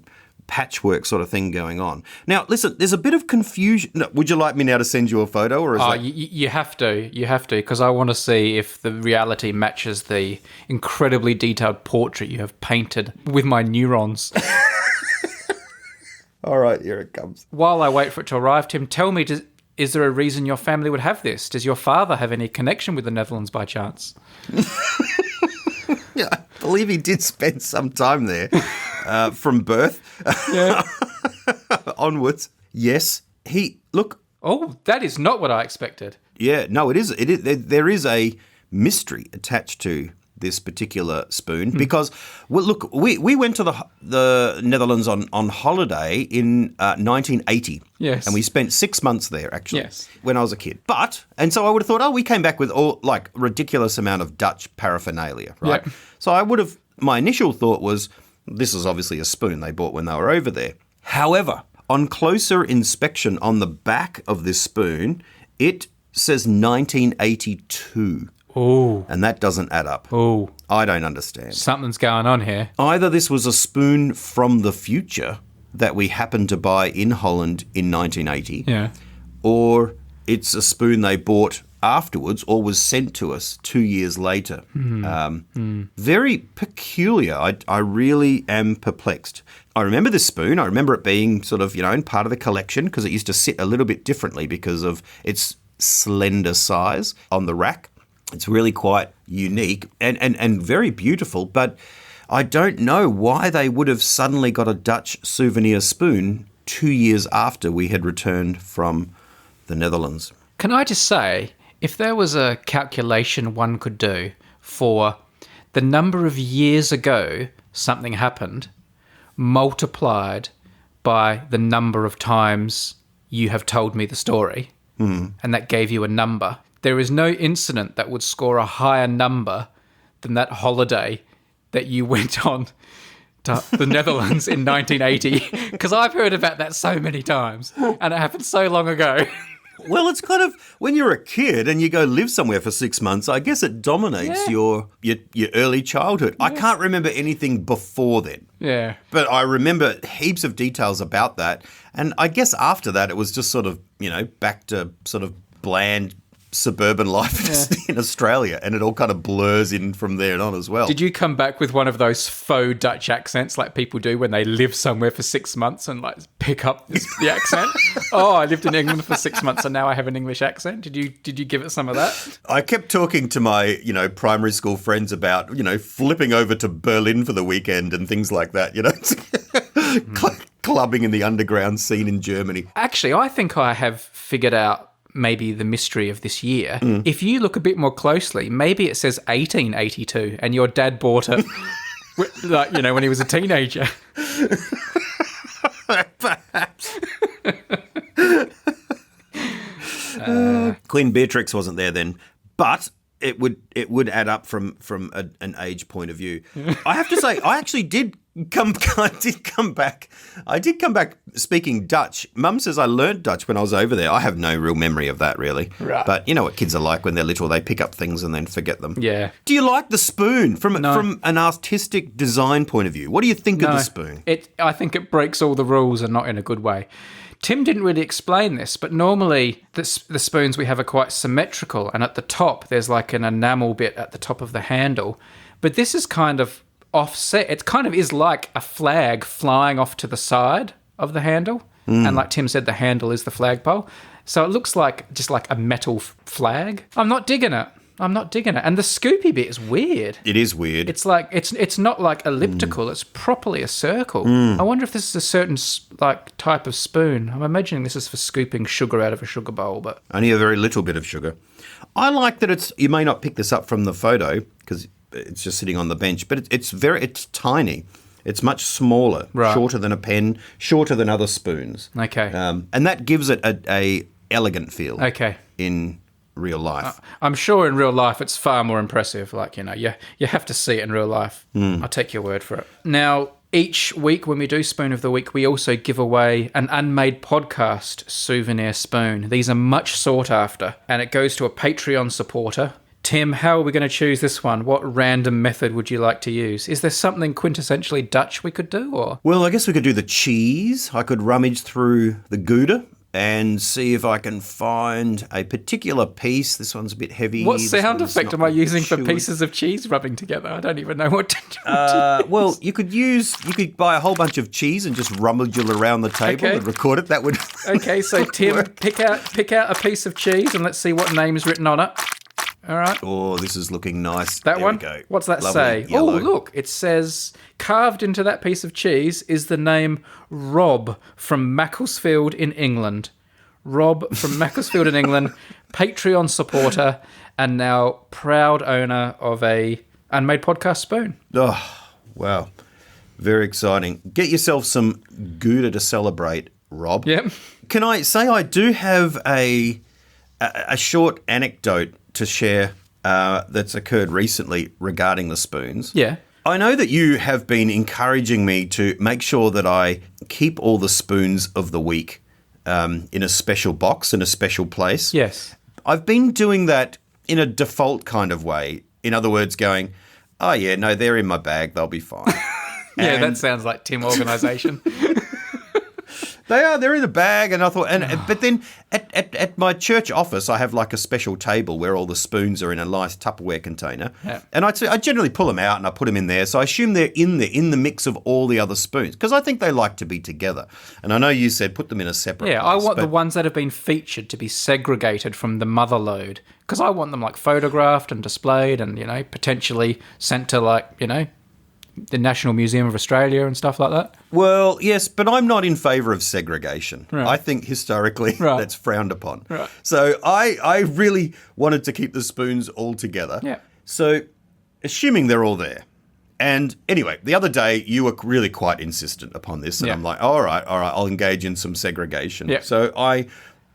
[SPEAKER 2] patchwork sort of thing going on. Now, listen, there's a bit of confusion. No, would you like me now to send you a photo? Or is that...
[SPEAKER 1] You have to, because I want to see if the reality matches the incredibly detailed portrait you have painted with my neurons.
[SPEAKER 2] All right, here it comes.
[SPEAKER 1] While I wait for it to arrive, Tim, tell me, is there a reason your family would have this? Does your father have any connection with the Netherlands by chance?
[SPEAKER 2] Yeah, I believe he did spend some time there from birth onwards. Yes, look.
[SPEAKER 1] Oh, that is not what I expected.
[SPEAKER 2] Yeah, no, it is. There is a mystery attached to this particular spoon because, well, look, we went to the Netherlands on holiday in 1980.
[SPEAKER 1] Yes.
[SPEAKER 2] And we spent 6 months there, actually,
[SPEAKER 1] yes,
[SPEAKER 2] when I was a kid. And so I would have thought, we came back with all, like, ridiculous amount of Dutch paraphernalia, right?
[SPEAKER 1] Yep.
[SPEAKER 2] So my initial thought was, this is obviously a spoon they bought when they were over there. However, on closer inspection on the back of this spoon, it says 1982.
[SPEAKER 1] Oh.
[SPEAKER 2] And that doesn't add up.
[SPEAKER 1] Oh.
[SPEAKER 2] I don't understand.
[SPEAKER 1] Something's going on here.
[SPEAKER 2] Either this was a spoon from the future that we happened to buy in Holland in 1980, or it's a spoon they bought afterwards or was sent to us 2 years later. Very peculiar. I really am perplexed. I remember this spoon. I remember it being sort of, in part of the collection because it used to sit a little bit differently because of its slender size on the rack. It's really quite unique and very beautiful, but I don't know why they would have suddenly got a Dutch souvenir spoon 2 years after we had returned from the Netherlands.
[SPEAKER 1] Can I just say, if there was a calculation one could do for the number of years ago something happened, multiplied by the number of times you have told me the story, and that gave you a number, there is no incident that would score a higher number than that holiday that you went on to the Netherlands in 1980, because I've heard about that so many times, and it happened so long ago.
[SPEAKER 2] Well, it's kind of, when you're a kid and you go live somewhere for 6 months, I guess it dominates your early childhood. I can't remember anything before then.
[SPEAKER 1] Yeah.
[SPEAKER 2] But I remember heaps of details about that. And I guess after that, it was just sort of, back to sort of bland suburban life in Australia, and it all kind of blurs in from there on as well.
[SPEAKER 1] Did you come back with one of those faux Dutch accents like people do when they live somewhere for 6 months and like pick up the accent? Oh, I lived in England for 6 months and now I have an English accent. Did you give it some of that?
[SPEAKER 2] I kept talking to my, primary school friends about, flipping over to Berlin for the weekend and things like that, clubbing in the underground scene in Germany.
[SPEAKER 1] Actually, I think I have figured out maybe the mystery of this year. If you look a bit more closely, maybe it says 1882 and your dad bought it, like, you know, when he was a teenager.
[SPEAKER 2] Perhaps. Queen Beatrix wasn't there then, but it would add up from an age point of view. I have to say, I actually did come back speaking Dutch. Mum says I learnt Dutch when I was over there. I have no real memory of that, really.
[SPEAKER 1] Right.
[SPEAKER 2] But you know what kids are like when they're little. They pick up things and then forget them.
[SPEAKER 1] Yeah.
[SPEAKER 2] Do you like the spoon from
[SPEAKER 1] No.
[SPEAKER 2] an artistic design point of view? What do you think of the spoon?
[SPEAKER 1] I think it breaks all the rules and not in a good way. Tim didn't really explain this, but normally the spoons we have are quite symmetrical, and at the top there's like an enamel bit at the top of the handle. But this is kind of offset. It kind of is like a flag flying off to the side of the handle. And like Tim said, the handle is the flagpole. So it looks like just like a metal flag. I'm not digging it. And the scoopy bit is weird.
[SPEAKER 2] It is weird.
[SPEAKER 1] It's like it's not like elliptical. It's properly a circle. I wonder if this is a certain like type of spoon. I'm imagining this is for scooping sugar out of a sugar bowl, but
[SPEAKER 2] Only a very little bit of sugar. I like that you may not pick this up from the photo because it's just sitting on the bench, but it's tiny. It's much smaller,
[SPEAKER 1] Right.
[SPEAKER 2] shorter than a pen, shorter than other spoons.
[SPEAKER 1] Okay.
[SPEAKER 2] And that gives it a elegant feel.
[SPEAKER 1] Okay.
[SPEAKER 2] In real life.
[SPEAKER 1] I'm sure in real life it's far more impressive. Like, you know, you have to see it in real life. I'll take your word for it. Now, each week when we do Spoon of the Week, we also give away an Unmade podcast souvenir spoon. These are much sought after, and it goes to a Patreon supporter. Tim, how are we going to choose this one? What random method would you like to use? Is there something quintessentially Dutch we could do, or?
[SPEAKER 2] Well, I guess we could do the cheese. I could rummage through the Gouda and see if I can find a particular piece. This one's a bit heavy.
[SPEAKER 1] What
[SPEAKER 2] This
[SPEAKER 1] sound
[SPEAKER 2] one's
[SPEAKER 1] effect
[SPEAKER 2] not
[SPEAKER 1] am I using for
[SPEAKER 2] chewy.
[SPEAKER 1] pieces of cheese rubbing together? I don't even know what to do.
[SPEAKER 2] Well, you could buy a whole bunch of cheese and just rummage it around the table
[SPEAKER 1] Okay.
[SPEAKER 2] and record it. That would
[SPEAKER 1] Okay, so Tim, pick out a piece of cheese and let's see what name's written on it. All right.
[SPEAKER 2] Oh, this is looking nice.
[SPEAKER 1] That
[SPEAKER 2] There
[SPEAKER 1] one?
[SPEAKER 2] we go.
[SPEAKER 1] What's that
[SPEAKER 2] Lovely,
[SPEAKER 1] say? Oh,
[SPEAKER 2] yellow.
[SPEAKER 1] look. It says, carved into that piece of cheese is the name Rob from Macclesfield in England. Rob from Macclesfield in England, Patreon supporter, and now proud owner of a Unmade podcast spoon.
[SPEAKER 2] Oh, wow. Very exciting. Get yourself some Gouda to celebrate, Rob.
[SPEAKER 1] Yep.
[SPEAKER 2] Can I say I do have a short anecdote to share that's occurred recently regarding the spoons?
[SPEAKER 1] Yeah.
[SPEAKER 2] I know that you have been encouraging me to make sure that I keep all the spoons of the week in a special box, in a special place.
[SPEAKER 1] Yes.
[SPEAKER 2] I've been doing that in a default kind of way. In other words, going, oh, yeah, no, they're in my bag. They'll be fine.
[SPEAKER 1] Yeah,
[SPEAKER 2] And-
[SPEAKER 1] that sounds like Tim organisation.
[SPEAKER 2] They're in the bag, and I thought, but then at my church office, I have like a special table where all the spoons are in a nice Tupperware container,
[SPEAKER 1] Yeah.
[SPEAKER 2] and I generally pull them out and I put them in there. So I assume they're in the mix of all the other spoons because I think they like to be together. And I know you said put them in a separate.
[SPEAKER 1] Yeah, I
[SPEAKER 2] place,
[SPEAKER 1] want the
[SPEAKER 2] but-
[SPEAKER 1] ones that have been featured to be segregated from the mother load because I want them like photographed and displayed and, you know, potentially sent to like, you know, the National Museum of Australia and stuff like that.
[SPEAKER 2] Well, yes, but I'm not in favour of segregation.
[SPEAKER 1] Right.
[SPEAKER 2] I think historically
[SPEAKER 1] Right.
[SPEAKER 2] that's frowned upon.
[SPEAKER 1] Right.
[SPEAKER 2] So I really wanted to keep the spoons all together.
[SPEAKER 1] Yeah.
[SPEAKER 2] So assuming they're all there. And anyway, the other day you were really quite insistent upon this, and
[SPEAKER 1] Yeah.
[SPEAKER 2] I'm like, all right, I'll engage in some segregation.
[SPEAKER 1] Yeah.
[SPEAKER 2] So I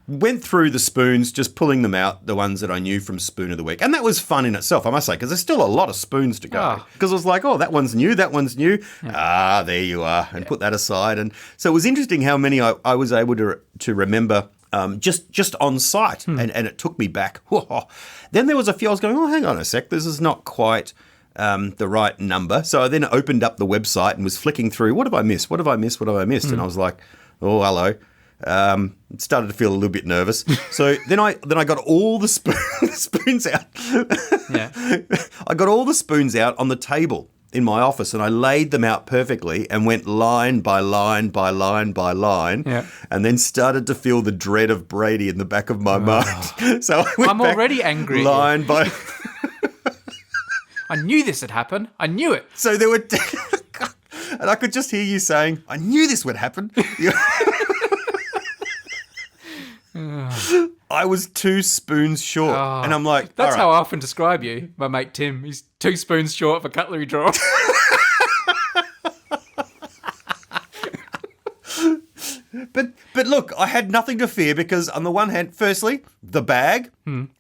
[SPEAKER 2] went through the spoons, just pulling them out, the ones that I knew from Spoon of the Week. And that was fun in itself, I must say, because there's still a lot of spoons to go.
[SPEAKER 1] Ah.
[SPEAKER 2] Because I was like, oh, that one's new, that one's new. Ah, there you are. And put that aside. And so it was interesting how many I was able to remember just on site. And it took me back. Then there was a few I was going, oh, hang on a sec, this is not quite the right number. So I then opened up the website and was flicking through, what have I missed? What have I missed? What have I missed? And I was like, oh, hello. Started to feel a little bit nervous. So then I got all the spoons out.
[SPEAKER 1] Yeah.
[SPEAKER 2] I got all the spoons out on the table in my office and I laid them out perfectly and went line by line by line by line.
[SPEAKER 1] Yeah.
[SPEAKER 2] And then started to feel the dread of Brady in the back of my mind. So I went
[SPEAKER 1] I'm
[SPEAKER 2] back
[SPEAKER 1] already angry at you.
[SPEAKER 2] line by.
[SPEAKER 1] I knew this had happened. I knew it.
[SPEAKER 2] So there were, and I could just hear you saying, "I knew this would happen." I was 2 spoons short. And I'm like,
[SPEAKER 1] That's
[SPEAKER 2] all
[SPEAKER 1] how
[SPEAKER 2] right.
[SPEAKER 1] I often describe you, my mate Tim. He's 2 spoons short of a cutlery drawer.
[SPEAKER 2] But look, I had nothing to fear because on the one hand, firstly, the bag.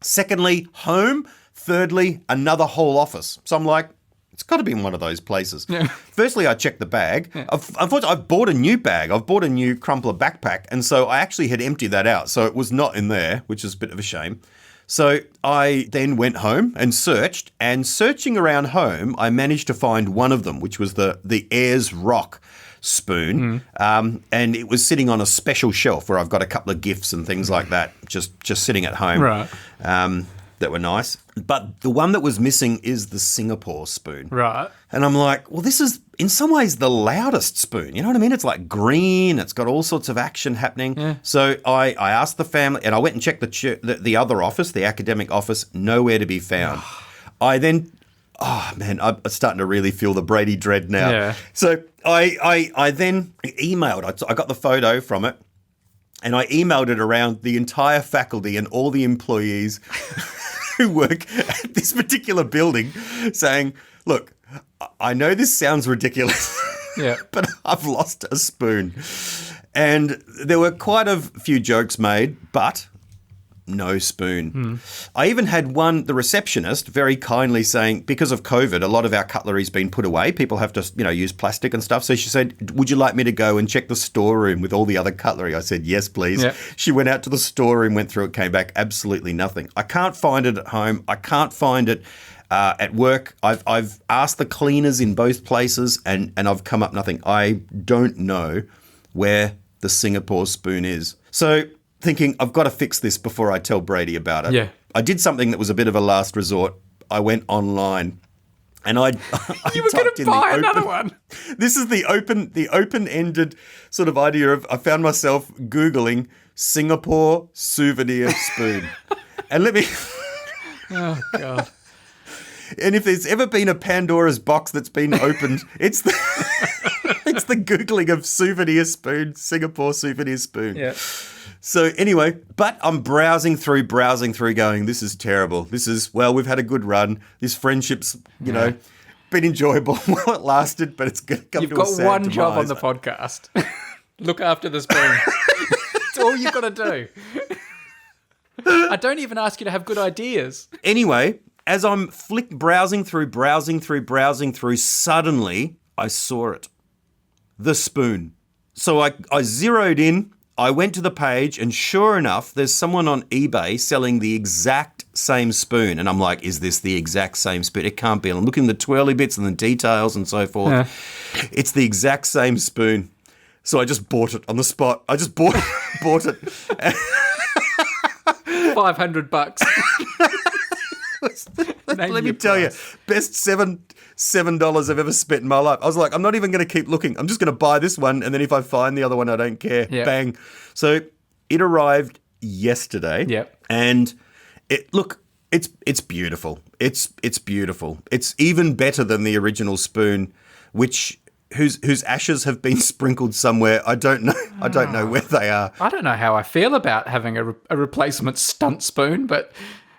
[SPEAKER 2] Secondly, home. Thirdly, another whole office. So I'm like, it's got to be in one of those places.
[SPEAKER 1] Yeah.
[SPEAKER 2] Firstly, I checked the bag. Unfortunately, I've bought a new bag. I've bought a new crumpler backpack. And so I actually had emptied that out. So it was not in there, which is a bit of a shame. So I then went home and searched. And searching around home, I managed to find one of them, which was the Ayers Rock spoon. And it was sitting on a special shelf where I've got a couple of gifts and things like that, just sitting at home.
[SPEAKER 1] Right.
[SPEAKER 2] That were nice. But the one that was missing is the Singapore spoon.
[SPEAKER 1] Right.
[SPEAKER 2] And I'm like, well, this is in some ways the loudest spoon. You know what I mean? It's like green. It's got all sorts of action happening. Yeah. So I asked the family, and I went and checked the other office, the academic office, nowhere to be found. I then, I'm starting to really feel the Brady dread now.
[SPEAKER 1] Yeah.
[SPEAKER 2] So I then emailed. I got the photo from it, and I emailed it around the entire faculty and all the employees who work at this particular building saying, look, I know this sounds ridiculous, but I've lost a spoon. And there were quite a few jokes made, but no spoon. I even had the receptionist very kindly saying, because of COVID, a lot of our cutlery's been put away. People have to, use plastic and stuff. So she said, would you like me to go and check the storeroom with all the other cutlery? I said, yes, please. Yep. She went out to the storeroom, went through it, came back, absolutely nothing. I can't find it at home. I can't find it at work. I've asked the cleaners in both places and I've come up nothing. I don't know where the Singapore spoon is. So thinking, I've got to fix this before I tell Brady about it.
[SPEAKER 1] Yeah.
[SPEAKER 2] I did something that was a bit of a last resort. I went online and I
[SPEAKER 1] you were going to buy another one.
[SPEAKER 2] This is the open-ended sort of idea of, I found myself Googling Singapore souvenir spoon. And let me...
[SPEAKER 1] Oh, God.
[SPEAKER 2] And if there's ever been a Pandora's box that's been opened, it's the Googling of souvenir spoon, Singapore souvenir spoon.
[SPEAKER 1] Yeah.
[SPEAKER 2] So anyway, but I'm browsing through going, this is terrible. We've had a good run. This friendship's, been enjoyable while it lasted, but it's going to come to a sad demise.
[SPEAKER 1] You've got one job on the podcast. Look after the spoon. That's all you've got to do. I don't even ask you to have good ideas.
[SPEAKER 2] Anyway, as I'm browsing through, suddenly I saw it. The spoon. So I zeroed in, I went to the page, and sure enough, there's someone on eBay selling the exact same spoon. And I'm like, is this the exact same spoon? It can't be. And I'm looking at the twirly bits and the details and so forth. Yeah. It's the exact same spoon. So I just bought it on the spot. I just bought it.
[SPEAKER 1] $500.
[SPEAKER 2] Let me tell you, best $7 I've ever spent in my life. I was like, I'm not even going to keep looking. I'm just going to buy this one, and then if I find the other one, I don't care. Yep. Bang. So it arrived yesterday.
[SPEAKER 1] Yep.
[SPEAKER 2] And it's beautiful. It's beautiful. It's even better than the original spoon, whose ashes have been sprinkled somewhere. I don't know. I don't know where they are.
[SPEAKER 1] I don't know how I feel about having a replacement stunt spoon, but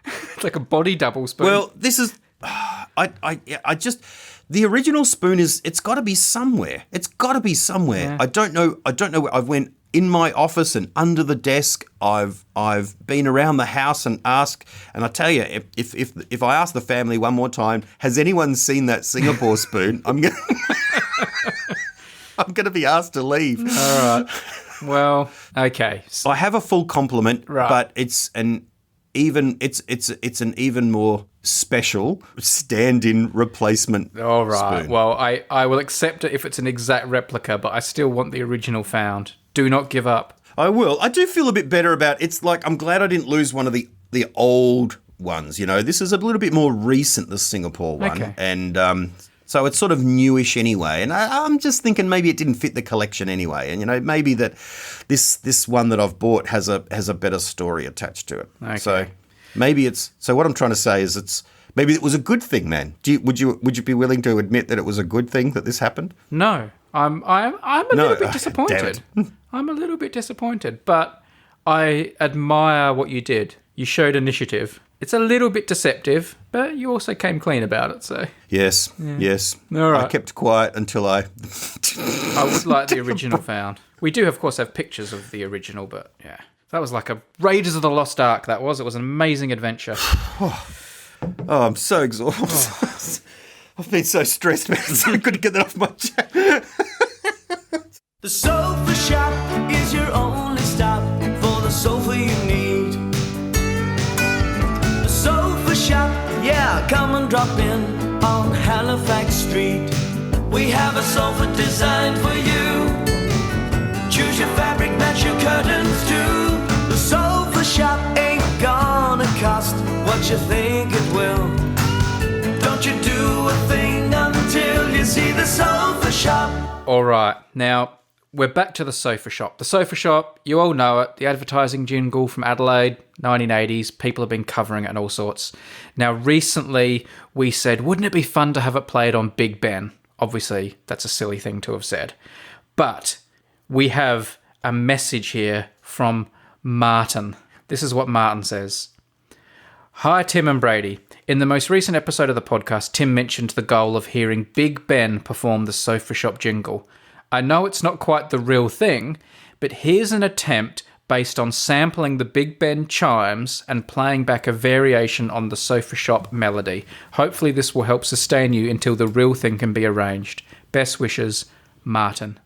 [SPEAKER 1] it's like a body double spoon.
[SPEAKER 2] Well, this is. The original spoon it's got to be somewhere. It's got to be somewhere. Yeah. I don't know. I went in my office and under the desk. I've been around the house and asked. And I tell you, if I ask the family one more time, has anyone seen that Singapore spoon? I'm gonna be asked to leave.
[SPEAKER 1] All right. Well, okay.
[SPEAKER 2] I have a full complement,
[SPEAKER 1] right.
[SPEAKER 2] But it's an even more special stand-in replacement.
[SPEAKER 1] All right.
[SPEAKER 2] spoon.
[SPEAKER 1] Well, I will accept it if it's an exact replica, but I still want the original found. Do not give up.
[SPEAKER 2] I will. I do feel a bit better about it's like I'm glad I didn't lose one of the old ones. This is a little bit more recent, the Singapore one,
[SPEAKER 1] okay.
[SPEAKER 2] And so it's sort of newish anyway. And I'm just thinking maybe it didn't fit the collection anyway, and maybe that this one that I've bought has a better story attached to it.
[SPEAKER 1] Okay.
[SPEAKER 2] So maybe so what I'm trying to say is maybe it was a good thing, man. Would you be willing to admit that it was a good thing that this happened?
[SPEAKER 1] No, I'm a little bit disappointed. I'm a little bit disappointed, but I admire what you did. You showed initiative. It's a little bit deceptive, but you also came clean about it, so...
[SPEAKER 2] Yes.
[SPEAKER 1] All right.
[SPEAKER 2] I kept quiet until I...
[SPEAKER 1] I would like the original found. We do, of course, have pictures of the original, but yeah. That was like a Raiders of the Lost Ark, that was. It was an amazing adventure.
[SPEAKER 2] Oh, I'm so exhausted. I've been so stressed, man. So I couldn't get that off my chest.
[SPEAKER 4] The sofa shop is your only stop for the sofa you need. The sofa shop, yeah, come and drop in on Halifax Street. We have a sofa designed for you. Choose your fabric, match your curtains too. The sofa shop ain't gonna cost what you think it will. Don't you do a thing until you see the sofa shop.
[SPEAKER 1] All right, now we're back to the sofa shop. The sofa shop, you all know it, the advertising jingle from Adelaide, 1980s. People have been covering it and all sorts. Now, recently we said, wouldn't it be fun to have it played on Big Ben? Obviously, that's a silly thing to have said. But we have a message here from Martin. This is what Martin says. Hi, Tim and Brady. In the most recent episode of the podcast, Tim mentioned the goal of hearing Big Ben perform the sofa shop jingle. I know it's not quite the real thing, but here's an attempt based on sampling the Big Ben chimes and playing back a variation on the sofa shop melody. Hopefully this will help sustain you until the real thing can be arranged. Best wishes, Martin.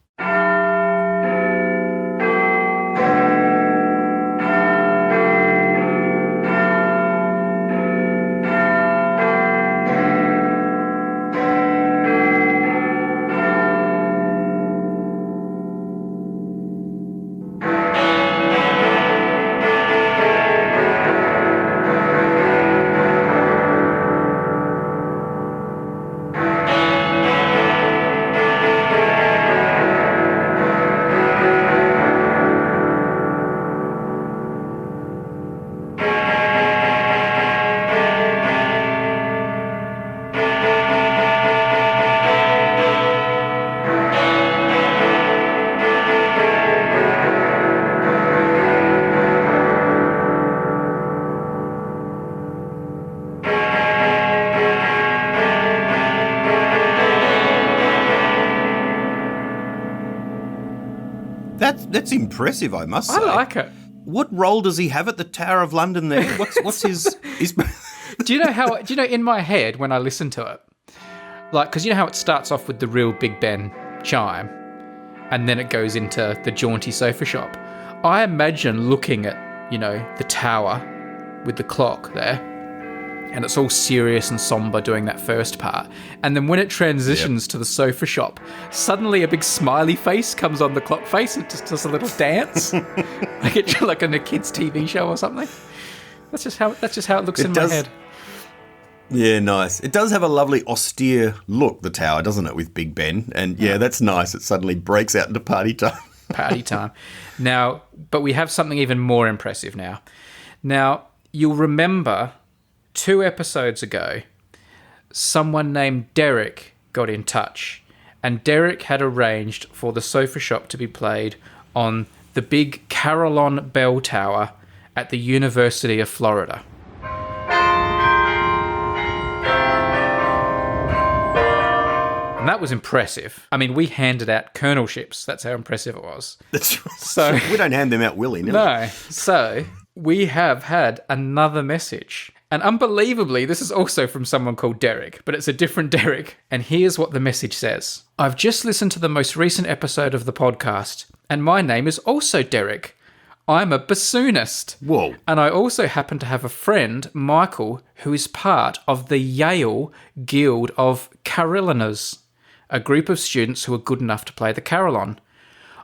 [SPEAKER 2] That's impressive, I must say.
[SPEAKER 1] I like it.
[SPEAKER 2] What role does he have at the Tower of London there? What's his...
[SPEAKER 1] Do you know in my head when I listen to it, like, because you know how it starts off with the real Big Ben chime and then it goes into the jaunty sofa shop. I imagine looking at, the tower with the clock there, and it's all serious and somber doing that first part. And then when it transitions to the sofa shop, suddenly a big smiley face comes on the clock face and just does a little dance, like in a kids' TV show or something. That's just how it looks in my head.
[SPEAKER 2] Yeah, nice. It does have a lovely austere look, the tower, doesn't it, with Big Ben? And yeah, that's nice. It suddenly breaks out into party time.
[SPEAKER 1] Party time. Now, but we have something even more impressive now. Now, you'll remember 2 episodes ago, someone named Derek got in touch, and Derek had arranged for the sofa shop to be played on the big Carillon Bell Tower at the University of Florida. And that was impressive. I mean, we handed out colonelships. That's how impressive it was. So
[SPEAKER 2] we don't hand them out willy-nilly.
[SPEAKER 1] No. So we have had another message. And unbelievably, this is also from someone called Derek, but it's a different Derek. And here's what the message says. I've just listened to the most recent episode of the podcast, and my name is also Derek. I'm a bassoonist.
[SPEAKER 2] Whoa.
[SPEAKER 1] And I also happen to have a friend, Michael, who is part of the Yale Guild of Carillonneurs, a group of students who are good enough to play the carillon.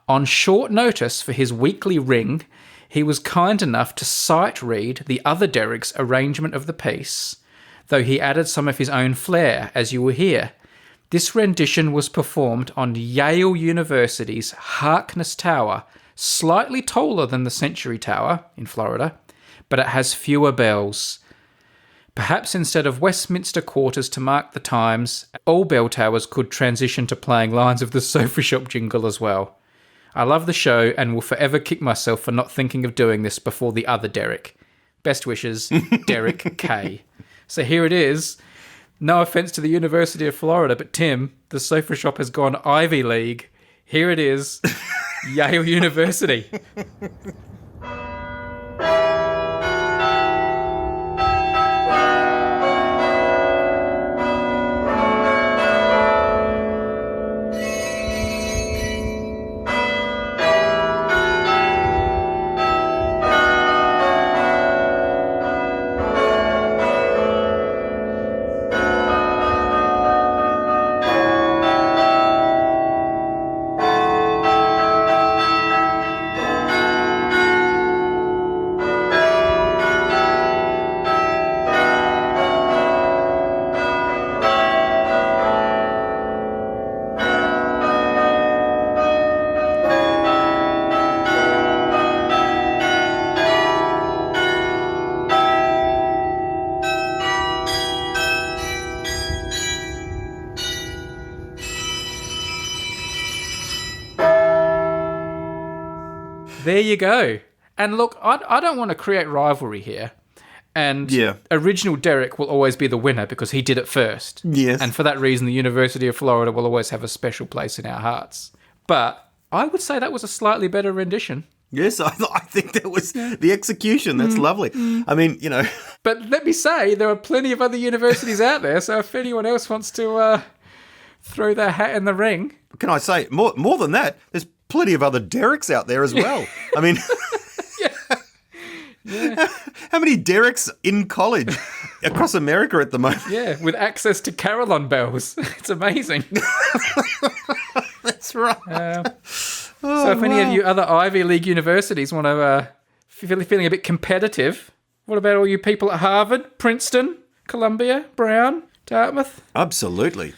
[SPEAKER 1] On short notice for his weekly ring, he was kind enough to sight read the other Derek's arrangement of the piece, though he added some of his own flair, as you will hear. This rendition was performed on Yale University's Harkness Tower, slightly taller than the Century Tower in Florida, but it has fewer bells. Perhaps instead of Westminster quarters to mark the times, all bell towers could transition to playing lines of the sofa shop jingle as well. I love the show and will forever kick myself for not thinking of doing this before the other Derek. Best wishes, Derek K. So here it is. No offense to the University of Florida, but Tim, the sofa shop has gone Ivy League. Here it is, Yale University. There you go. And look, I don't want to create rivalry here. And original Derek will always be the winner because he did it first.
[SPEAKER 2] Yes.
[SPEAKER 1] And for that reason, the University of Florida will always have a special place in our hearts. But I would say that was a slightly better rendition.
[SPEAKER 2] Yes, I think that was the execution. That's lovely. I mean, you know.
[SPEAKER 1] But let me say, there are plenty of other universities out there, so if anyone else wants to throw their hat in the ring.
[SPEAKER 2] Can I say, more than that, there's plenty of other Dereks out there as well. I mean, how many Dereks in college across America at the moment?
[SPEAKER 1] Yeah, with access to carillon bells. It's amazing.
[SPEAKER 2] That's right.
[SPEAKER 1] So if any of you other Ivy League universities want to feeling a bit competitive, what about all you people at Harvard, Princeton, Columbia, Brown, Dartmouth?
[SPEAKER 2] Absolutely.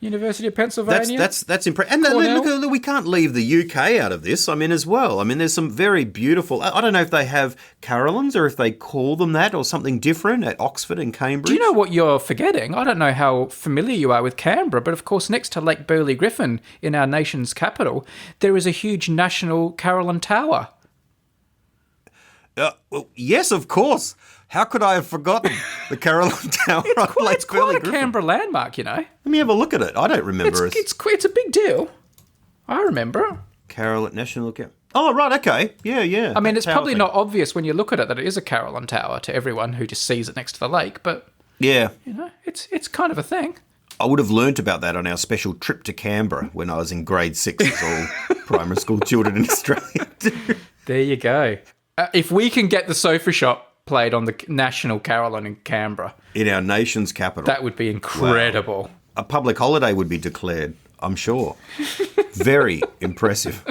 [SPEAKER 1] University of Pennsylvania.
[SPEAKER 2] That's impressive. And then, look, we can't leave the UK out of this. I mean, as well. I mean, there's some very beautiful. I don't know if they have carillons or if they call them that or something different at Oxford and Cambridge.
[SPEAKER 1] Do you know what you're forgetting? I don't know how familiar you are with Canberra, but of course, next to Lake Burley Griffin in our nation's capital, there is a huge national carillon tower.
[SPEAKER 2] Well, yes, of course. How could I have forgotten the Carillon Tower on Lake Burley Griffin?
[SPEAKER 1] It's quite a Canberra landmark, you know.
[SPEAKER 2] Let me have a look at it. I don't remember it.
[SPEAKER 1] It's a big deal. I remember.
[SPEAKER 2] Carillon National. Oh, right, okay. Yeah.
[SPEAKER 1] I mean, it's probably not obvious when you look at it that it is a Carillon Tower to everyone who just sees it next to the lake, but
[SPEAKER 2] yeah,
[SPEAKER 1] you know, it's kind of a thing.
[SPEAKER 2] I would have learnt about that on our special trip to Canberra when I was in grade 6, as all primary school children in Australia do.
[SPEAKER 1] There you go. If we can get the sofa shop played on the national carillon in Canberra,
[SPEAKER 2] in our nation's capital,
[SPEAKER 1] that would be incredible.
[SPEAKER 2] Wow. A public holiday would be declared, I'm sure. Very impressive.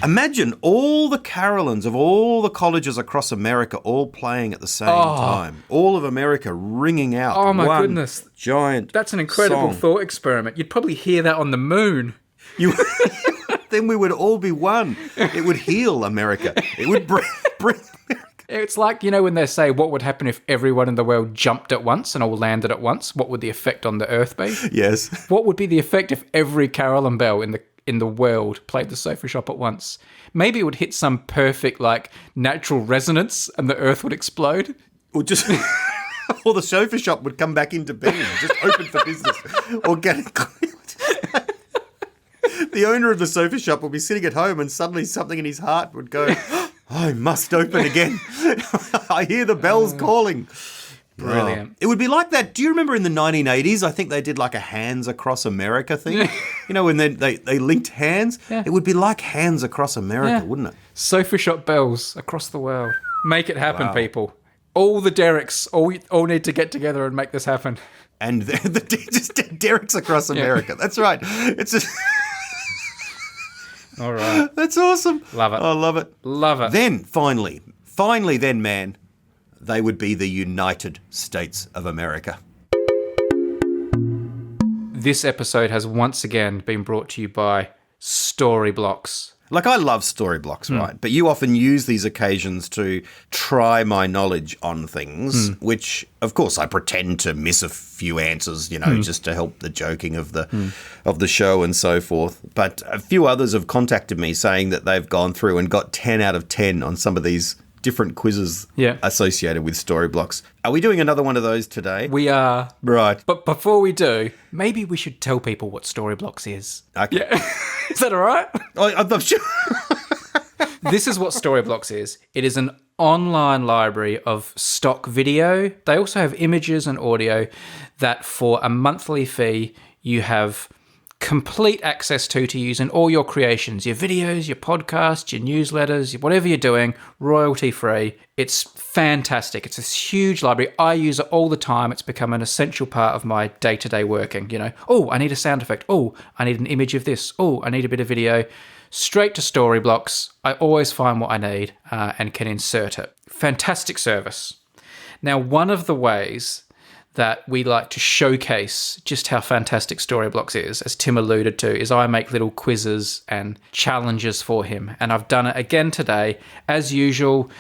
[SPEAKER 2] Imagine all the carillons of all the colleges across America all playing at the same time. All of America ringing out.
[SPEAKER 1] Oh my goodness.
[SPEAKER 2] Giant
[SPEAKER 1] That's an incredible thought experiment. You'd probably hear that on the moon.
[SPEAKER 2] Then we would all be one. It would heal America. It would bring America.
[SPEAKER 1] It's like, you know, when they say, what would happen if everyone in the world jumped at once and all landed at once? What would the effect on the Earth be?
[SPEAKER 2] Yes.
[SPEAKER 1] What would be the effect if every carillon bell in the world played the sofa shop at once? Maybe it would hit some perfect, like, natural resonance and the Earth would explode.
[SPEAKER 2] Or just... or the sofa shop would come back into being, just open for business. Or get it cleared. The owner of the sofa shop will be sitting at home and suddenly something in his heart would go, I must open again. I hear the bells calling.
[SPEAKER 1] Brilliant.
[SPEAKER 2] It would be like that. Do you remember in the 1980s, I think they did like a Hands Across America thing? You know, when they linked hands?
[SPEAKER 1] Yeah.
[SPEAKER 2] It would be like Hands Across America, wouldn't it?
[SPEAKER 1] Sofa shop bells across the world. Make it happen, people. All the Dereks all need to get together and make this happen.
[SPEAKER 2] And just Dereks across America. That's right. It's just...
[SPEAKER 1] All right.
[SPEAKER 2] That's awesome.
[SPEAKER 1] Love it.
[SPEAKER 2] I love it.
[SPEAKER 1] Love it.
[SPEAKER 2] Then, finally, man, they would be the United States of America.
[SPEAKER 1] This episode has once again been brought to you by Storyblocks.
[SPEAKER 2] Like, I love Storyblocks, right? But you often use these occasions to try my knowledge on things, which, of course, I pretend to miss a few answers, you know, just to help the joking of the show and so forth. But a few others have contacted me saying that they've gone through and got 10 out of 10 on some of these different quizzes associated with Storyblocks. Are we doing another one of those today?
[SPEAKER 1] We are.
[SPEAKER 2] Right.
[SPEAKER 1] But before we do, maybe we should tell people what Storyblocks is.
[SPEAKER 2] Okay.
[SPEAKER 1] Yeah. Is that all right?
[SPEAKER 2] I'm not sure.
[SPEAKER 1] This is what Storyblocks is. It is an online library of stock video. They also have images and audio that for a monthly fee you have complete access to use in all your creations, your videos, your podcasts, your newsletters, whatever you're doing, royalty free. It's fantastic. It's this huge library. I use it all the time. It's become an essential part of my day-to-day working. You know, oh, I need a sound effect. Oh, I need an image of this. Oh, I need a bit of video. Straight to Storyblocks. I always find what I need and can insert it. Fantastic service. Now, one of the ways that we like to showcase just how fantastic Storyblocks is, as Tim alluded to, is I make little quizzes and challenges for him. And I've done it again today. As usual,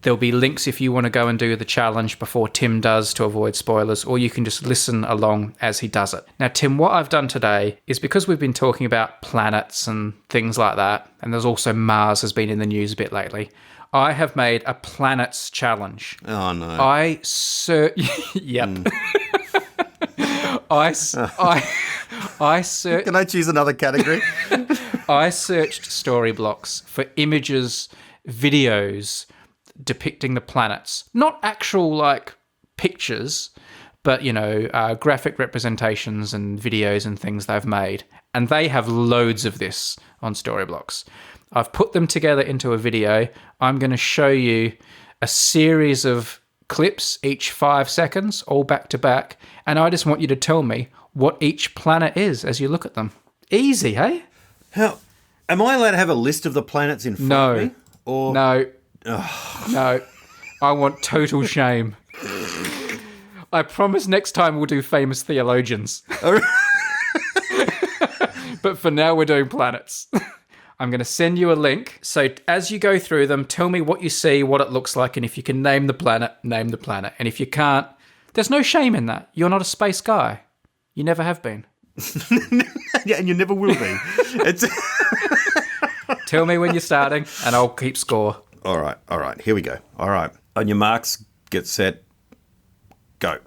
[SPEAKER 1] there'll be links if you want to go and do the challenge before Tim does to avoid spoilers, or you can just listen along as he does it. Now, Tim, what I've done today is because we've been talking about planets and things like that, and there's also Mars has been in the news a bit lately, I have made a planets challenge.
[SPEAKER 2] Oh, no.
[SPEAKER 1] Yep. I searched.
[SPEAKER 2] Can I choose another category?
[SPEAKER 1] I searched Storyblocks for images, videos depicting the planets. Not actual, like, pictures, but, you know, graphic representations and videos and things they've made. And they have loads of this on Storyblocks. I've put them together into a video. I'm going to show you a series of clips, each 5 seconds, all back to back. And I just want you to tell me what each planet is as you look at them. Easy, hey?
[SPEAKER 2] How? Am I allowed to have a list of the planets in front of me? Or...
[SPEAKER 1] No. No. I want total shame. I promise next time we'll do famous theologians. But for now, we're doing planets. I'm going to send you a link. So as you go through them, tell me what you see, what it looks like, and if you can name the planet, name the planet. And if you can't, there's no shame in that. You're not a space guy. You never have been.
[SPEAKER 2] Yeah, and you never will be.
[SPEAKER 1] Tell me when you're starting, and I'll keep score.
[SPEAKER 2] All right. Here we go. All right. On your marks, get set, go.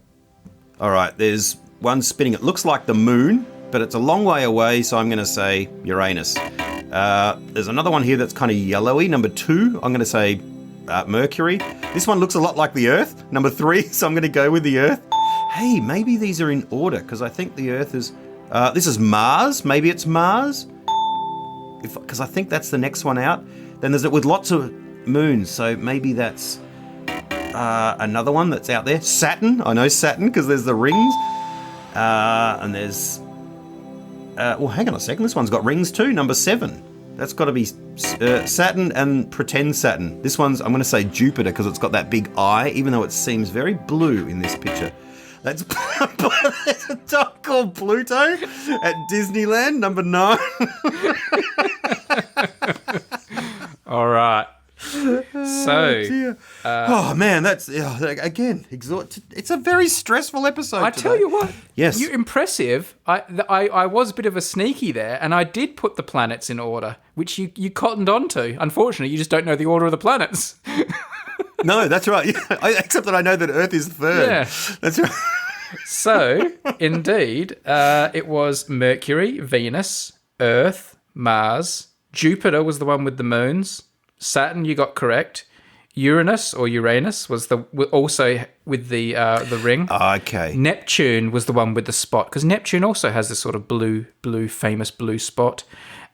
[SPEAKER 2] All right, there's one spinning. It looks like the moon, but it's a long way away, so I'm going to say Uranus. There's another one here that's kind of yellowy. Number 2, I'm going to say Mercury. This one looks a lot like the Earth. Number 3, so I'm going to go with the Earth. Hey, maybe these are in order, because I think the Earth is... this is Mars. Maybe it's Mars. Because I think that's the next one out. Then there's it with lots of moons, so maybe that's another one that's out there. Saturn. I know Saturn, because there's the rings. And there's... well, hang on a second. This one's got rings too. Number 7. That's got to be Saturn and pretend Saturn. This one's, I'm going to say Jupiter because it's got that big eye, even though it seems very blue in this picture. There's a dog called Pluto at Disneyland, number 9.
[SPEAKER 1] All right. So,
[SPEAKER 2] oh man, that's again exhausting. It's a very stressful episode.
[SPEAKER 1] I tell you what,
[SPEAKER 2] yes,
[SPEAKER 1] you're impressive. I was a bit of a sneaky there, and I did put the planets in order, which you cottoned onto. Unfortunately, you just don't know the order of the planets.
[SPEAKER 2] No, that's right. Yeah, except that I know that Earth is 3rd.
[SPEAKER 1] Yeah,
[SPEAKER 2] that's right.
[SPEAKER 1] So, indeed, it was Mercury, Venus, Earth, Mars. Jupiter was the one with the moons. Saturn, you got correct. Uranus or Uranus was also with the ring.
[SPEAKER 2] Okay.
[SPEAKER 1] Neptune was the one with the spot, because Neptune also has this sort of famous blue spot.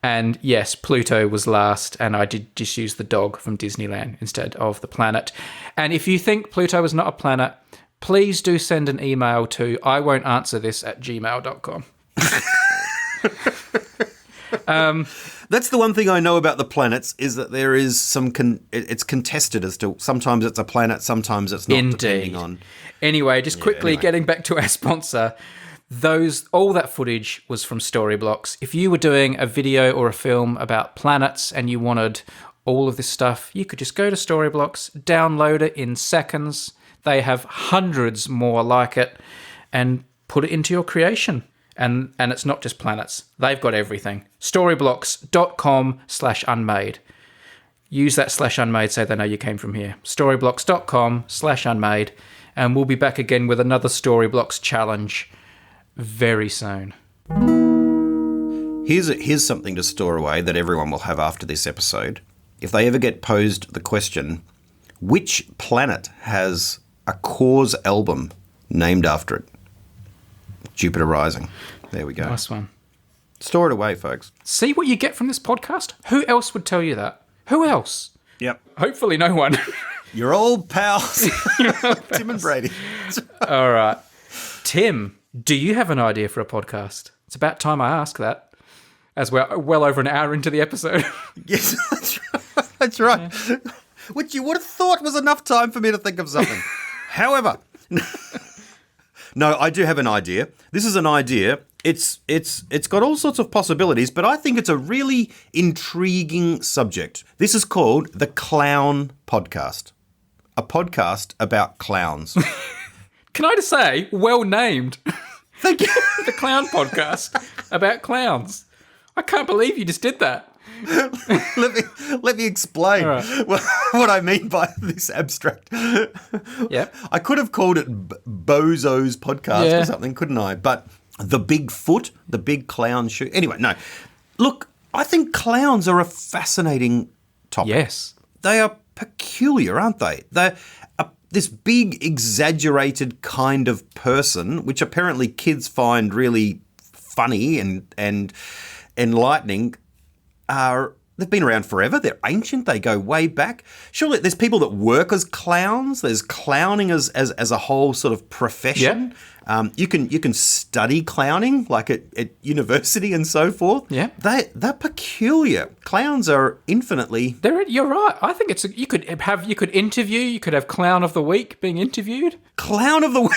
[SPEAKER 1] And yes, Pluto was last, and I did just use the dog from Disneyland instead of the planet. And if you think Pluto is not a planet, please do send an email to iwon'tanswerthis@gmail.com.
[SPEAKER 2] That's the one thing I know about the planets is that there is some it's contested as to sometimes it's a planet, sometimes it's not.
[SPEAKER 1] Indeed.
[SPEAKER 2] Depending on.
[SPEAKER 1] Anyway, just quickly getting back to our sponsor. All that footage was from Storyblocks. If you were doing a video or a film about planets and you wanted all of this stuff, you could just go to Storyblocks, download it in seconds. They have hundreds more like it, and put it into your creation. And it's not just planets. They've got everything. Storyblocks.com/unmade. Use that /unmade so they know you came from here. Storyblocks.com/unmade. And we'll be back again with another Storyblocks challenge very soon.
[SPEAKER 2] Here's something to store away that everyone will have after this episode. If they ever get posed the question, which planet has a Cause album named after it? Jupiter Rising. There we go.
[SPEAKER 1] Nice one.
[SPEAKER 2] Store it away, folks.
[SPEAKER 1] See what you get from this podcast? Who else would tell you that? Who else?
[SPEAKER 2] Yep.
[SPEAKER 1] Hopefully no one.
[SPEAKER 2] Your old pals. Tim and Brady.
[SPEAKER 1] All right. Tim, do you have an idea for a podcast? It's about time I ask that, as we're well over an hour into the episode.
[SPEAKER 2] Yes, that's right. That's right. Yeah. Which you would have thought was enough time for me to think of something. However, no, I do have an idea. This is an idea. It's got all sorts of possibilities, but I think it's a really intriguing subject. This is called the Clown Podcast. A podcast about clowns.
[SPEAKER 1] Can I just say, well named.
[SPEAKER 2] Thank you.
[SPEAKER 1] The Clown Podcast about clowns. I can't believe you just did that.
[SPEAKER 2] Let me explain what I mean by this abstract.
[SPEAKER 1] Yeah,
[SPEAKER 2] I could have called it Bozo's Podcast or something, couldn't I? But the big foot, the big clown shoe. Anyway, no. Look, I think clowns are a fascinating topic.
[SPEAKER 1] Yes.
[SPEAKER 2] They are peculiar, aren't they? They're this big, exaggerated kind of person, which apparently kids find really funny and enlightening. They've been around forever. They're ancient. They go way back. Surely there's people that work as clowns. There's clowning as a whole sort of profession. Yep. You can study clowning like at university and so forth.
[SPEAKER 1] Yeah.
[SPEAKER 2] They're peculiar. Clowns are infinitely.
[SPEAKER 1] You're right. I think you could interview. You could have Clown of the Week being interviewed.
[SPEAKER 2] Clown of the Week.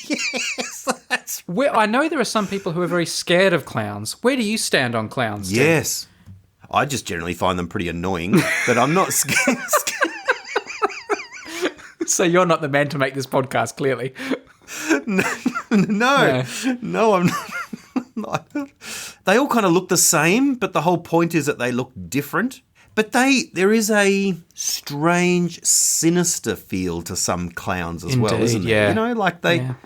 [SPEAKER 2] Yes. That's right.
[SPEAKER 1] I know there are some people who are very scared of clowns. Where do you stand on clowns, Tim?
[SPEAKER 2] Yes. I just generally find them pretty annoying, but I'm not scared.
[SPEAKER 1] So you're not the man to make this podcast, clearly.
[SPEAKER 2] No, I'm not. They all kind of look the same, but the whole point is that they look different. But there is a strange, sinister feel to some clowns as well, isn't there?
[SPEAKER 1] Yeah.
[SPEAKER 2] You know, like they are.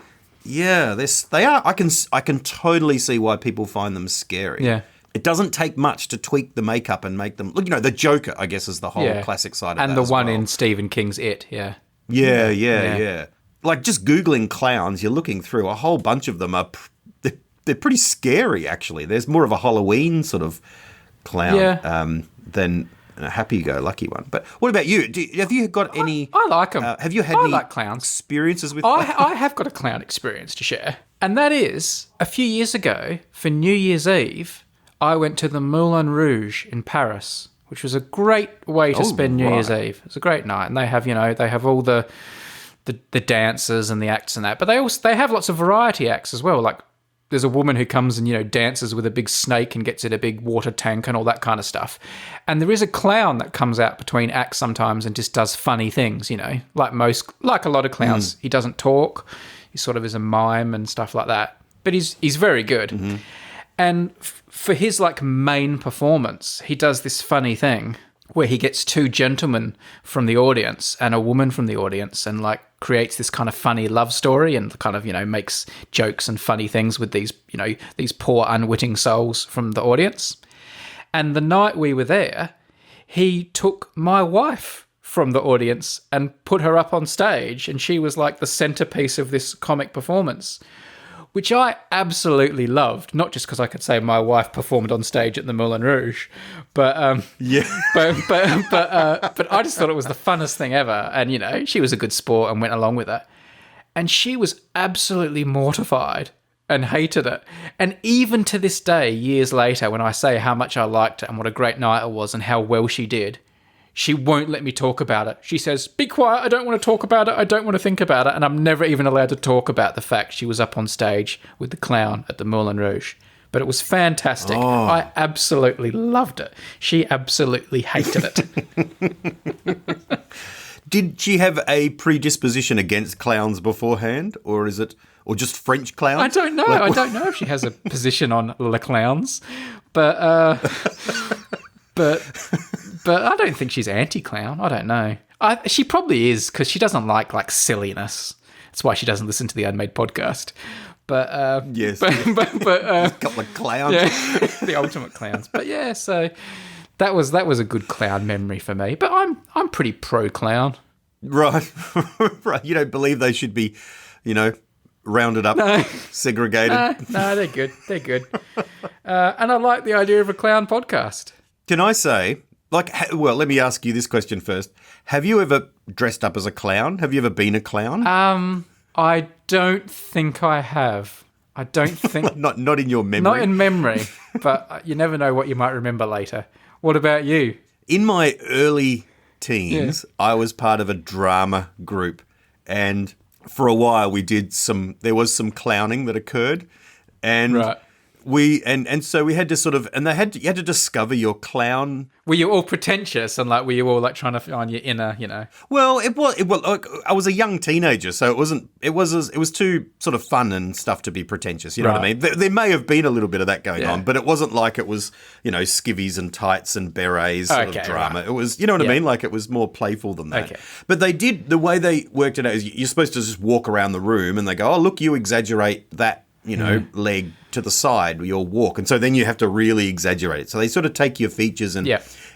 [SPEAKER 2] I can totally see why people find them scary.
[SPEAKER 1] Yeah.
[SPEAKER 2] It doesn't take much to tweak the makeup and make them look. You know, the Joker, I guess, is the whole classic side of that.
[SPEAKER 1] And the one
[SPEAKER 2] well.
[SPEAKER 1] in Stephen King's It. Yeah.
[SPEAKER 2] Yeah. Like just Googling clowns, you're looking through a whole bunch of them. They're pretty scary, actually. There's more of a Halloween sort of clown than a happy-go-lucky one. But what about you? Have you got any?
[SPEAKER 1] I like them.
[SPEAKER 2] Have you had any
[SPEAKER 1] like clowns.
[SPEAKER 2] Experiences with clowns?
[SPEAKER 1] I have got a clown experience to share. And that is, a few years ago, for New Year's Eve, I went to the Moulin Rouge in Paris, which was a great way to spend New Year's Eve. It was a great night. And they have all the dances and the acts and that. But they have lots of variety acts as well. Like there's a woman who comes and, dances with a big snake and gets in a big water tank and all that kind of stuff. And there is a clown that comes out between acts sometimes and just does funny things, like a lot of clowns. He doesn't talk. He sort of is a mime and stuff like that. But he's very good. Mm-hmm. And for his main performance, he does this funny thing where he gets two gentlemen from the audience and a woman from the audience and creates this kind of funny love story and kind of, makes jokes and funny things with these, these poor unwitting souls from the audience. And the night we were there, he took my wife from the audience and put her up on stage, and she was the centerpiece of this comic performance, which I absolutely loved, not just because I could say my wife performed on stage at the Moulin Rouge, but but I just thought it was the funnest thing ever. And, she was a good sport and went along with it. And she was absolutely mortified and hated it. And even to this day, years later, when I say how much I liked it and what a great night it was and how well she did, she won't let me talk about it. She says, be quiet, I don't want to talk about it, I don't want to think about it, and I'm never even allowed to talk about the fact she was up on stage with the clown at the Moulin Rouge. But it was fantastic. I absolutely loved it. She absolutely hated it.
[SPEAKER 2] Did she have a predisposition against clowns beforehand, or just French clowns?
[SPEAKER 1] I don't know. I don't know if she has a position on Le Clowns, but I don't think she's anti-clown. I don't know. She probably is, because she doesn't like silliness. That's why she doesn't listen to the Unmade podcast. But
[SPEAKER 2] yes,
[SPEAKER 1] but
[SPEAKER 2] a couple of clowns,
[SPEAKER 1] yeah, the ultimate clowns. But yeah, so that was a good clown memory for me. But I'm pretty pro clown.
[SPEAKER 2] Right, right. You don't believe they should be, rounded up, segregated?
[SPEAKER 1] No, they're good. They're good. And I like the idea of a clown podcast.
[SPEAKER 2] Can I say, let me ask you this question first. Have you ever dressed up as a clown? Have you ever been a clown?
[SPEAKER 1] I don't think I have. I don't think...
[SPEAKER 2] not in your memory?
[SPEAKER 1] Not in memory, but you never know what you might remember later. What about you?
[SPEAKER 2] In my early teens, I was part of a drama group, and for a while there was some clowning that occurred, and... Right. So we had to sort of, and you had to discover your clown.
[SPEAKER 1] Were you all pretentious and were you all trying to find your inner,
[SPEAKER 2] Well, it was. I was a young teenager, so it wasn't. It was too sort of fun and stuff to be pretentious. You know what I mean? There may have been a little bit of that going on, but it wasn't like it was, skivvies and tights and berets sort of drama. Right. It was, you know what I mean? Like it was more playful than that. Okay. But the way they worked it out is you're supposed to just walk around the room and they go, oh, look, you exaggerate that. Leg to the side, your walk. And so then you have to really exaggerate it. So they sort of take your features and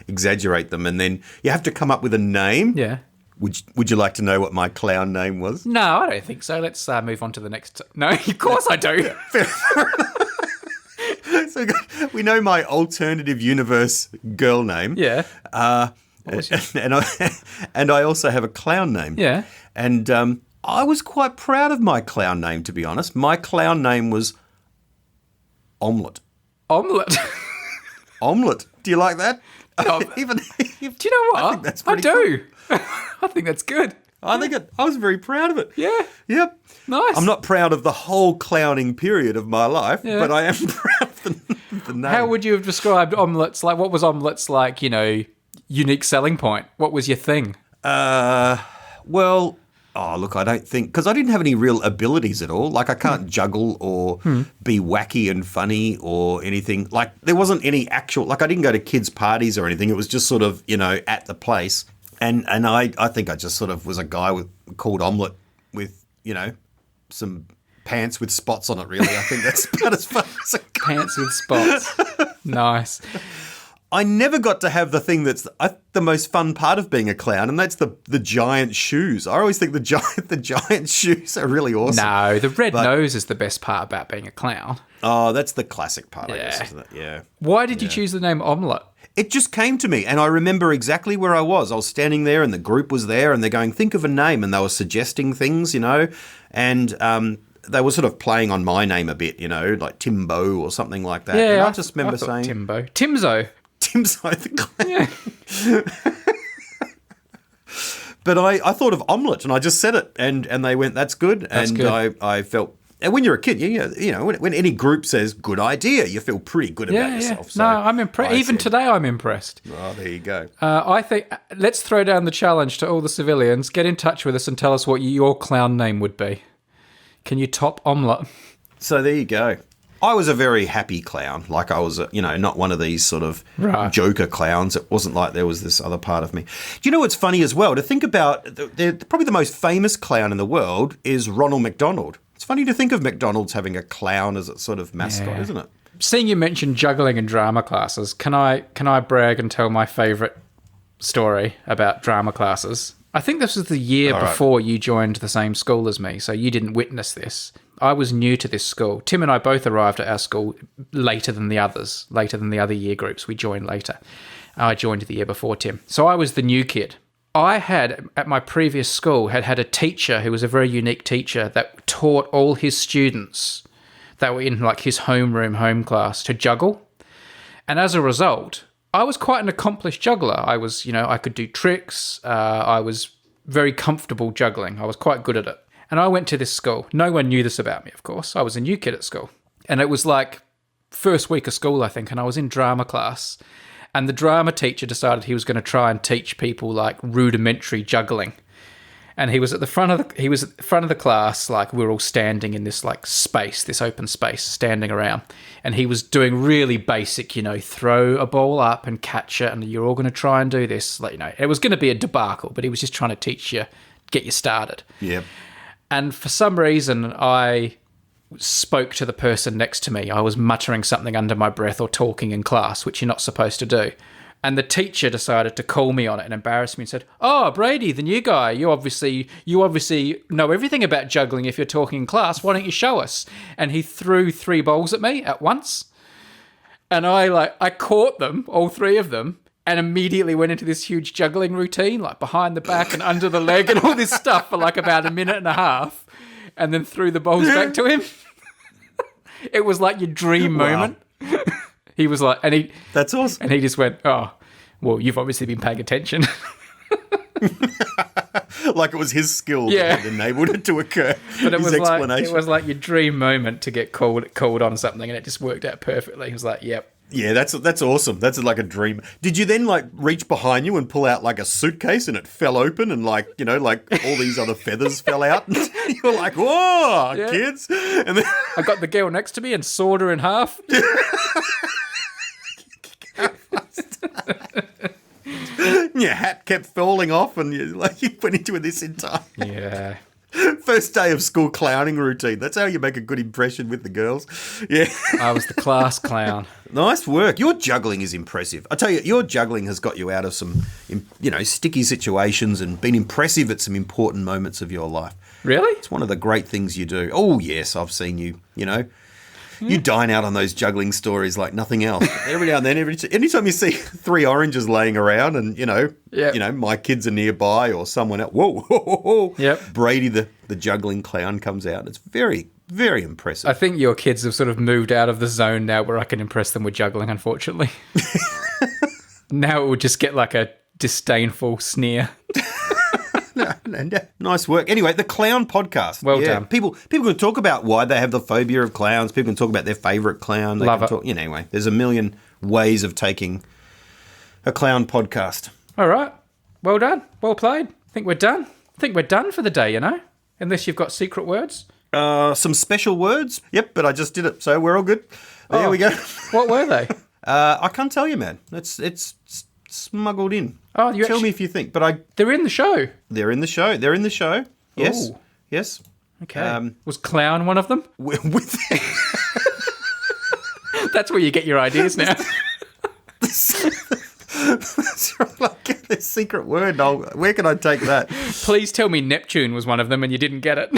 [SPEAKER 2] exaggerate them. And then you have to come up with a name. Yeah. Would you like to know what my clown name was?
[SPEAKER 1] No, I don't think so. Let's move on to the next. No, of course I do.
[SPEAKER 2] So we know my alternative universe girl name.
[SPEAKER 1] Yeah.
[SPEAKER 2] And I also have a clown name.
[SPEAKER 1] Yeah.
[SPEAKER 2] And I was quite proud of my clown name, to be honest. My clown name was Omelette.
[SPEAKER 1] Omelette?
[SPEAKER 2] Omelette. Do you like that?
[SPEAKER 1] No, do you know what?
[SPEAKER 2] I think that's pretty
[SPEAKER 1] cool. I think that's good.
[SPEAKER 2] I was very proud of it.
[SPEAKER 1] Yeah.
[SPEAKER 2] Yep.
[SPEAKER 1] Nice.
[SPEAKER 2] I'm not proud of the whole clowning period of my life, but I am proud of the name.
[SPEAKER 1] How would you have described omelettes? What was omelettes like, unique selling point? What was your thing?
[SPEAKER 2] Well... Oh, look, I don't think... Because I didn't have any real abilities at all. I can't juggle or be wacky and funny or anything. There wasn't any actual... I didn't go to kids' parties or anything. It was just sort of, at the place. And I think I just sort of was a guy called Omelette with, some pants with spots on it, really. I think that's about as far as it goes.
[SPEAKER 1] Pants with spots. Nice.
[SPEAKER 2] I never got to have the thing that's the most fun part of being a clown, and that's the giant shoes. I always think the giant shoes are really awesome.
[SPEAKER 1] No, the red nose is the best part about being a clown.
[SPEAKER 2] Oh, that's the classic part, I guess, isn't it? Yeah.
[SPEAKER 1] Why did you choose the name Omelette?
[SPEAKER 2] It just came to me, and I remember exactly where I was. I was standing there, and the group was there, and they're going, think of a name, and they were suggesting things, and they were sort of playing on my name a bit, like Timbo or something like that.
[SPEAKER 1] Yeah,
[SPEAKER 2] and I just remember saying...
[SPEAKER 1] Timbo. Timzo
[SPEAKER 2] the clown. Yeah. But I thought of omelette and I just said it and they went, that's good.
[SPEAKER 1] That's
[SPEAKER 2] and
[SPEAKER 1] good.
[SPEAKER 2] I felt, and when you're a kid, when any group says good idea, you feel pretty good about yourself. So
[SPEAKER 1] no, I'm impressed. Even today I'm impressed.
[SPEAKER 2] Oh, there you go.
[SPEAKER 1] I think let's throw down the challenge to all the civilians. Get in touch with us and tell us what your clown name would be. Can you top omelette?
[SPEAKER 2] So there you go. I was a very happy clown. I was, not one of these sort of joker clowns. It wasn't like there was this other part of me. Do you know what's funny as well? To think about, probably the most famous clown in the world is Ronald McDonald. It's funny to think of McDonald's having a clown as its sort of mascot, isn't it?
[SPEAKER 1] Seeing you mention juggling and drama classes, can I brag and tell my favourite story about drama classes? I think this was the year before you joined the same school as me, so you didn't witness this. I was new to this school. Tim and I both arrived at our school later than the other year groups. We joined later. I joined the year before Tim. So I was the new kid. I had, at my previous school, had a teacher who was a very unique teacher that taught all his students that were in his home class to juggle. And as a result, I was quite an accomplished juggler. I was, I could do tricks. I was very comfortable juggling. I was quite good at it. And I went to this school. No one knew this about me, of course. I was a new kid at school. And it was like first week of school, I think, and I was in drama class. And the drama teacher decided he was going to try and teach people like rudimentary juggling. And he was at the front of the class, like we were all standing in this like space, this open space, standing around. And he was doing really basic, throw a ball up and catch it, and you're all going to try and do this. Like, it was going to be a debacle, but he was just trying to teach you, get you started.
[SPEAKER 2] Yep.
[SPEAKER 1] And for some reason, I spoke to the person next to me. I was muttering something under my breath or talking in class, which you're not supposed to do. And the teacher decided to call me on it and embarrass me and said, "Oh, Brady, the new guy, you obviously know everything about juggling if you're talking in class. Why don't you show us?" And he threw 3 balls at me at once. And I caught them, all 3 of them, and immediately went into this huge juggling routine, like behind the back and under the leg and all this stuff for like about a minute and a half, and then threw the balls back to him. It was like your dream moment. He was like,
[SPEAKER 2] that's awesome.
[SPEAKER 1] And he just went, "Oh, well, you've obviously been paying attention."
[SPEAKER 2] Like it was his skill
[SPEAKER 1] Yeah.
[SPEAKER 2] that had enabled it to occur.
[SPEAKER 1] But it
[SPEAKER 2] his explanation.
[SPEAKER 1] was like your dream moment to get called on something, and it just worked out perfectly. He was like, "Yep."
[SPEAKER 2] Yeah, that's awesome. That's like a dream. Did you then like reach behind you and pull out like a suitcase and it fell open and like all these other feathers fell out? And you were like, "Whoa,
[SPEAKER 1] Yeah.
[SPEAKER 2] kids!" And then
[SPEAKER 1] I got the girl next to me and sawed her in half.
[SPEAKER 2] your hat kept falling off, and you went into this entire
[SPEAKER 1] Yeah.
[SPEAKER 2] first day of school clowning routine. That's how you make a good impression with the girls. Yeah.
[SPEAKER 1] I was the class clown.
[SPEAKER 2] Nice work. Your juggling is impressive. I tell you, your juggling has got you out of some, sticky situations and been impressive at some important moments of your life.
[SPEAKER 1] Really?
[SPEAKER 2] It's one of the great things you do. Oh, yes, I've seen you, You dine out on those juggling stories like nothing else. Every now and then, anytime you see 3 oranges laying around and,
[SPEAKER 1] Yep.
[SPEAKER 2] my kids are nearby or someone else, whoa.
[SPEAKER 1] Yep.
[SPEAKER 2] Brady, the juggling clown, comes out. It's very, very impressive.
[SPEAKER 1] I think your kids have sort of moved out of the zone now where I can impress them with juggling, unfortunately. Now it would just get like a disdainful sneer.
[SPEAKER 2] No. Nice work. Anyway, the Clown Podcast.
[SPEAKER 1] Well done.
[SPEAKER 2] People can talk about why they have the phobia of clowns. People can talk about their favourite clown. They
[SPEAKER 1] Love
[SPEAKER 2] can
[SPEAKER 1] it.
[SPEAKER 2] talk, anyway, there's a million ways of taking a clown podcast.
[SPEAKER 1] All right. Well done. Well played. Think we're done. Think we're done for the day, Unless you've got secret words.
[SPEAKER 2] Some special words. Yep, but I just did it, so we're all good. There we go.
[SPEAKER 1] What were they?
[SPEAKER 2] I can't tell you, man. It's smuggled in.
[SPEAKER 1] Oh, you
[SPEAKER 2] Tell
[SPEAKER 1] actually-
[SPEAKER 2] me if you think. But
[SPEAKER 1] They're in the show.
[SPEAKER 2] they're in the show. Yes.
[SPEAKER 1] Ooh.
[SPEAKER 2] Yes.
[SPEAKER 1] Okay. Was clown one of them?
[SPEAKER 2] With
[SPEAKER 1] That's where you get your ideas now.
[SPEAKER 2] That's right. Like a secret word. Where can I take that?
[SPEAKER 1] Please tell me Neptune was one of them and you didn't get it.